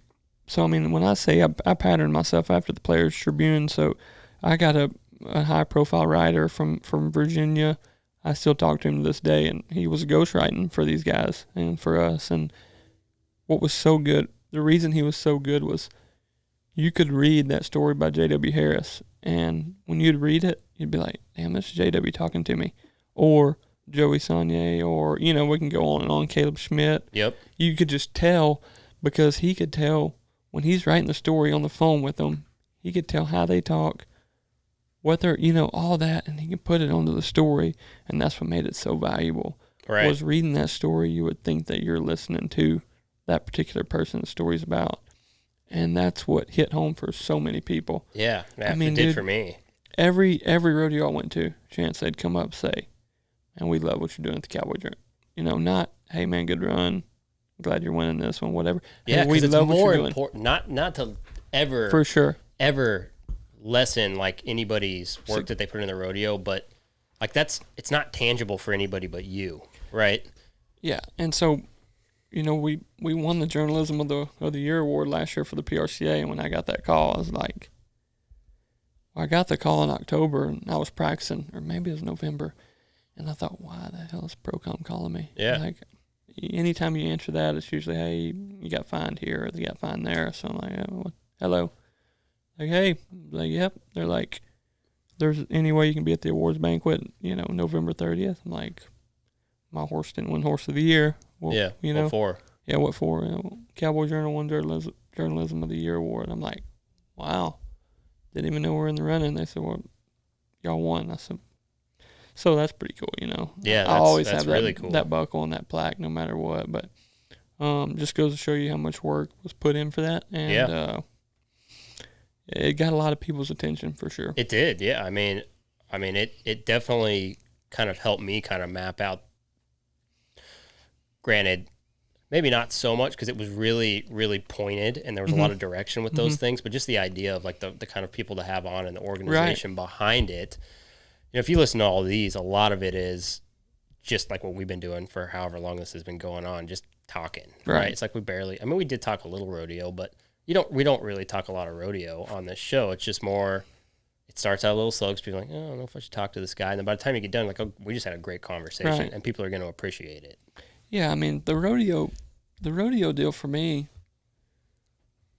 I say I patterned myself after the Players Tribune, so I got a high-profile writer from Virginia. I still talk to him to this day, and he was ghostwriting for these guys and for us. And what was so good, the reason he was so good was you could read that story by J.W. Harris, and when you'd read it, you'd be like, damn, this is J.W. talking to me. Or Joey Saunier, or, we can go on and on, Caleb Schmidt. Yep. You could just tell, because he could tell when he's writing the story on the phone with them, he could tell how they talk, what they're, all that, and he could put it onto the story, and that's what made it so valuable. Right. Was reading that story, you would think that you're listening to that particular person the story's about. And that's what hit home for so many people. Yeah, it did dude, for me. Every rodeo I went to, Chance, they'd come up and say, man, we love what you're doing at the Cowboy Journal. Not, hey, man, good run. Glad you're winning this one, whatever. Yeah, because it's more important, not to ever, for sure, ever lessen like anybody's work that they put in the rodeo, but like it's not tangible for anybody but you, right? Yeah, and so, we won the Journalism of the Year award last year for the PRCA, and when I got that call, I was like, I got the call in October, and I was practicing, or maybe it was November, and I thought, why the hell is Procom calling me? Yeah. Like, anytime you answer that, it's usually, hey, you got fined here, or they got fined there, so I'm like, oh, hello. Like, hey, like, yep. They're like, there's any way you can be at the awards banquet, November 30th. I'm like, my horse didn't win Horse of the Year. Well, what for? Yeah, what for? Cowboy Journal won Journalism of the Year award. I'm like, wow. Didn't even know we were in the running. They said, well, y'all won. I said, so that's pretty cool, Yeah, I always that's have really cool. that buckle and that plaque no matter what. But just goes to show you how much work was put in for that. And it got a lot of people's attention for sure. It did, yeah. I mean, it definitely kind of helped me kind of map out. Granted, maybe not so much because it was really, really pointed and there was a lot of direction with those things, but just the idea of like the kind of people to have on and the organization behind it. If you listen to all of these, a lot of it is just like what we've been doing for however long this has been going on, just talking, right? It's like we did talk a little rodeo, but we don't really talk a lot of rodeo on this show. It's just more, it starts out a little slow because people are like, oh, I don't know if I should talk to this guy. And then by the time you get done, like, oh, we just had a great conversation and people are going to appreciate it. Yeah, I mean, the rodeo deal for me,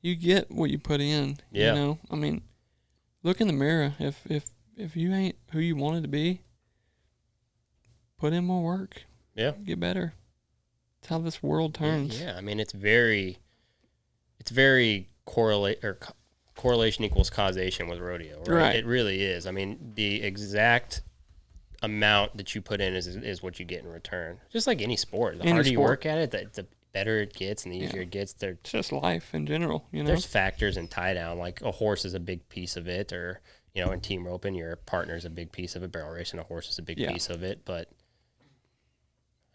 you get what you put in, I mean, look in the mirror. If you ain't who you wanted to be, put in more work. Yeah. Get better. That's how this world turns. Yeah, I mean, it's very correlation equals causation with rodeo, right? It really is. I mean, the exact amount that you put in is what you get in return. Just like any sport. The harder you work at it, the better it gets and the easier it gets. It's just life in general, There's factors in tie down, like a horse is a big piece of it, or in team roping, your partner's a big piece of it. Barrel racing, a horse is a big piece of it. But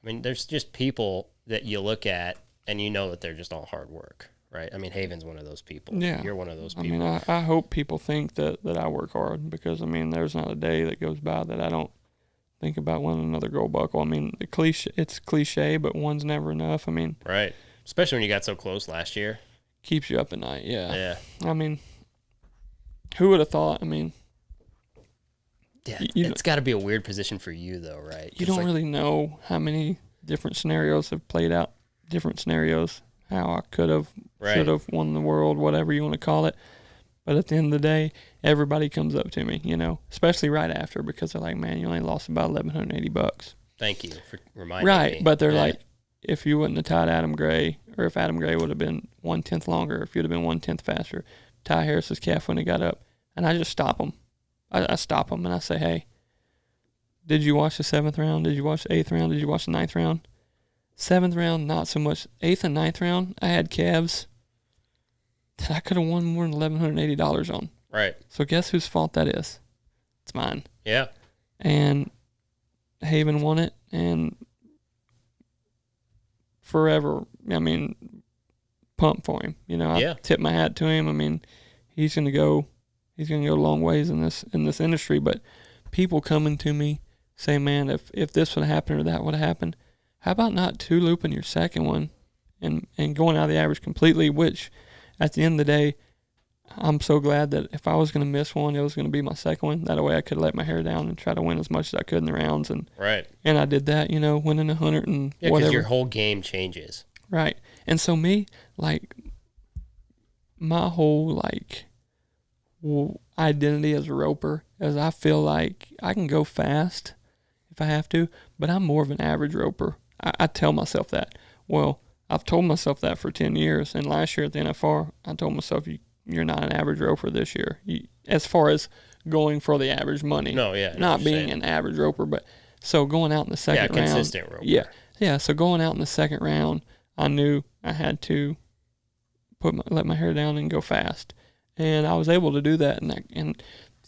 I mean, there's just people that you look at and that they're just all hard work, right? I mean, Haven's one of those people. Yeah. You're one of those people. I mean, I hope people think that I work hard because, I mean, there's not a day that goes by that I don't think about winning another gold buckle. I mean, it's cliche, but one's never enough. I mean, right. Especially when you got so close last year. Keeps you up at night, yeah. Yeah. I mean, who would have thought? I mean, yeah, it's got to be a weird position for you, though, right? You don't really know how many different scenarios have played out, different scenarios, how I could have, should have won the world, whatever you want to call it. But at the end of the day, everybody comes up to me, especially right after, because they're like, man, you only lost about $1,180. Thank you for reminding me. Right, but they're like, if you wouldn't have tied Adam Gray, or if Adam Gray would have been 1/10 longer, if you'd have been 1/10 faster, Ty Harris's calf wouldn't have got up. And I just stop them. I stop them and I say, hey, did you watch the 7th round? Did you watch the 8th round? Did you watch the 9th round? 7th round, not so much. 8th and 9th round, I had calves that I could have won more than $1,180 on. Right. So guess whose fault that is? It's mine. Yeah. And Haven won it, and forever, I mean, pump for him. I tip my hat to him. I mean, he's gonna go a long ways in this industry. But people coming to me say, man, if this would have happened or that would have happened, how about not two looping your second one and going out of the average completely, which at the end of the day, I'm so glad that if I was going to miss one, it was going to be my second one. That way I could let my hair down and try to win as much as I could in the rounds. And I did that, winning 100 and whatever. Yeah, because your whole game changes. Right. And so me, like, my whole, identity as a roper is I feel like I can go fast if I have to, but I'm more of an average roper. I tell myself that. Well, I've told myself that for 10 years, and last year at the NFR, I told myself, you're not an average roper this year. As far as going for the average money. No, yeah. Not being an average roper, but so going out in the second round. Consistent roper. Yeah, so going out in the second round, I knew I had to let my hair down and go fast. And I was able to do that, and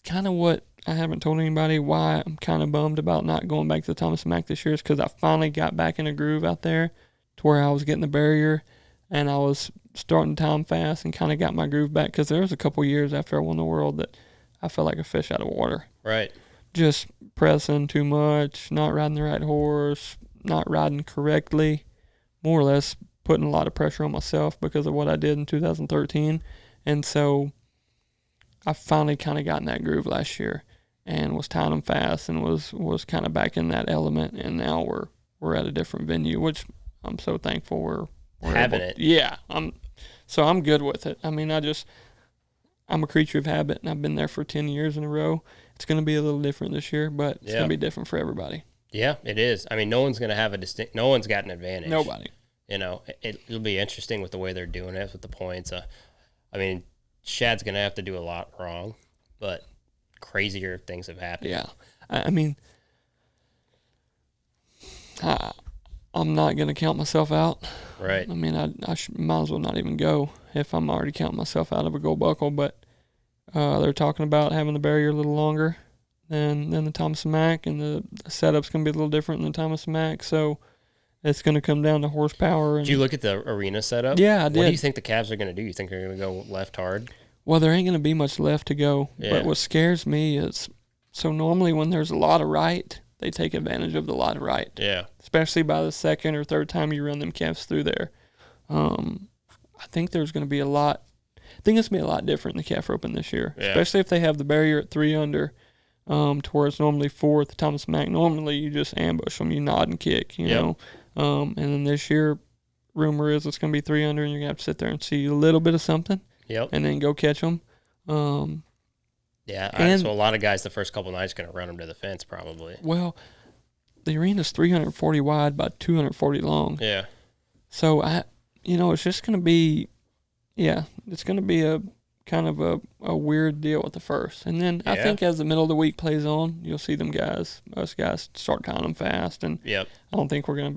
kind of what I haven't told anybody why I'm kind of bummed about not going back to the Thomas and Mack this year is because I finally got back in a groove out there to where I was getting the barrier and I was starting time fast and kind of got my groove back because there was a couple years after I won the world that I felt like a fish out of water. Right. Just pressing too much, not riding the right horse, not riding correctly, more or less putting a lot of pressure on myself because of what I did in 2013. And so I finally kind of got in that groove last year and was tying them fast and was kind of back in that element. And now we're at a different venue, which I'm so thankful we're having it. Yeah. I'm good with it. I mean, I'm a creature of habit and I've been there for 10 years in a row. It's going to be a little different this year, but it's Yeah. going to be different for everybody. Yeah, it is. I mean, no one's going to have no one's got an advantage. Nobody. You know, it'll be interesting with the way they're doing it with the points. I mean, Shad's going to have to do a lot wrong, but crazier things have happened. Yeah. I mean, I'm not going to count myself out. Right. I mean, I might as well not even go if I'm already counting myself out of a gold buckle, but they're talking about having the barrier a little longer than the Thomas and Mack, and the setup's going to be a little different than the Thomas and Mack, so it's going to come down to horsepower. And, Did you look at the arena setup? Yeah, I did. What do you think the Cavs are going to do? You think they're going to go left hard? Well, there ain't going to be much left to go, Yeah. but what scares me is, so normally when there's a lot of right, they take advantage of the lot of right. Yeah. Especially by the second or third time you run them calves through there. I think there's going to be a lot. I think it's going to be a lot different in the calf roping this year, Yeah. especially if they have the barrier at 3 under, to where it's normally 4 at the Thomas Mack. Normally you just ambush them, you nod and kick, you Yep. know. And then this year, rumor is it's going to be 3 under, and you're going to have to sit there and see a little bit of something, Yep. and then go catch them. Yeah. and- So a lot of guys the first couple nights going to run them to the fence probably. Well, the arena's 340 wide by 240 long. Yeah. So it's just going to be, it's going to be a kind of a weird deal with the first. And then I Yeah. think as the middle of the week plays on, you'll see us guys start tying them fast. And Yep. I don't think we're not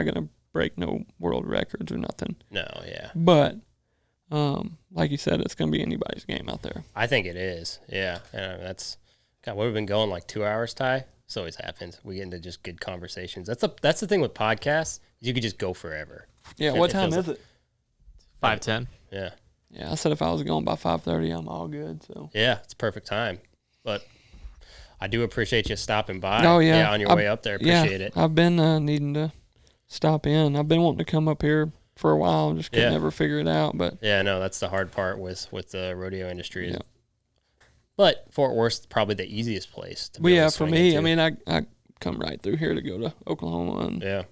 going to break no world records or nothing. No, yeah. But, like you said, it's going to be anybody's game out there. I think it is. Yeah. God, we've been going like 2 hours, Ty. This always happens. We get into just good conversations. That's the thing with podcasts. You could just go forever. Yeah, It- what it time feels is it? 5:10. Yeah. Yeah, I said if I was going by 5:30, I'm all good. So. Yeah, it's perfect time. But I do appreciate you stopping by. Oh, yeah. On your way up there. Appreciate it. I've been needing to stop in. I've been wanting to come up here for a while. Just could never figure it out. But Yeah, no, that's the hard part with the rodeo industry. Yeah. But Fort Worth's probably the easiest place to be But able yeah, to for swing me, into. I mean, I come right through here to go to Oklahoma, and Yeah.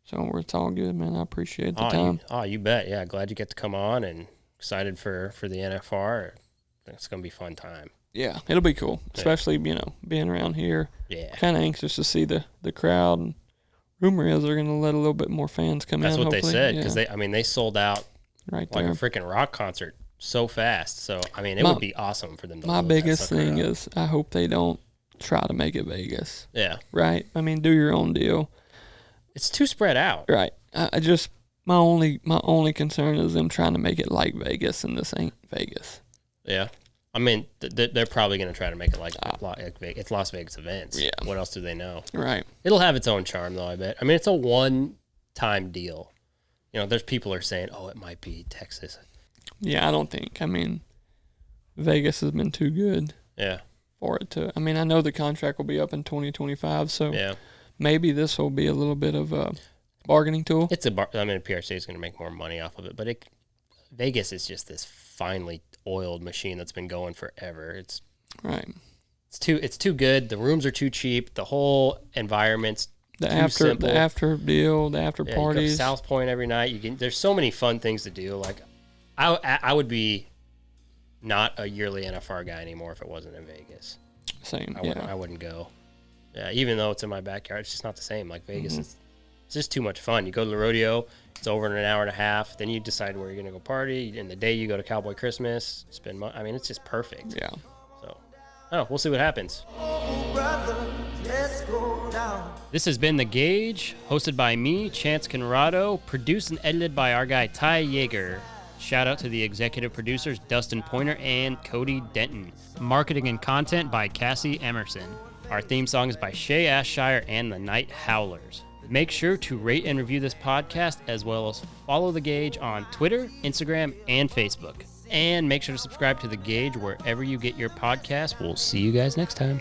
so it's all good, man. I appreciate the Oh, time. you bet. Yeah, glad you get to come on and excited for the NFR. It's going to be a fun time. Yeah, it'll be cool, especially being around here. Yeah. Kind of anxious to see the crowd. And rumor is they're going to let a little bit more fans come That's in. what they hopefully. said because Yeah, they sold out right like there. a freaking rock concert so fast. So, I mean, it My- would be awesome for them to My load that biggest sucker thing up. is I hope they don't try to make it Vegas. Yeah. Right? I mean, do your own deal. It's too spread out. Right. I just my only concern is them trying to make it like Vegas, and this ain't Vegas. Yeah. I mean, they're probably going to try to make it like it's Las Vegas events. Yeah. What else do they know? Right. It'll have its own charm, though, I bet. I mean, it's a one-time deal. There's people are saying, oh, it might be Texas. Yeah, I don't think. I mean, Vegas has been too good Yeah. for it to. I mean, I know the contract will be up in 2025, so Yeah. maybe this will be a little bit of a bargaining tool. PRC is going to make more money off of it, but Vegas is just this finely oiled machine that's been going forever. It's Right. It's too good. The rooms are too cheap. The whole environment's The too after simple. the after deal, the after Yeah, you go to parties. South Point every night. There's so many fun things to do. Like, I would be not a yearly NFR guy anymore if it wasn't in Vegas. Same. I wouldn't go. Yeah, even though it's in my backyard, it's just not the same. Like Vegas, Mm-hmm. it's just too much fun. You go to the rodeo, it's over in an hour and a half. Then you decide where you're gonna go party. And the day you go to Cowboy Christmas, spend money. I mean, it's just perfect. Yeah. So, we'll see what happens. This has been The Gauge, hosted by me, Chance Conrado, produced and edited by our guy Ty Yeager. Shout out to the executive producers Dustin Pointer and Cody Denton. Marketing and content by Cassie Emerson. Our theme song is by Shay Ashshire and the Night Howlers. Make sure to rate and review this podcast as well as follow The Gauge on Twitter, Instagram, and Facebook. And make sure to subscribe to The Gauge wherever you get your podcasts. We'll see you guys next time.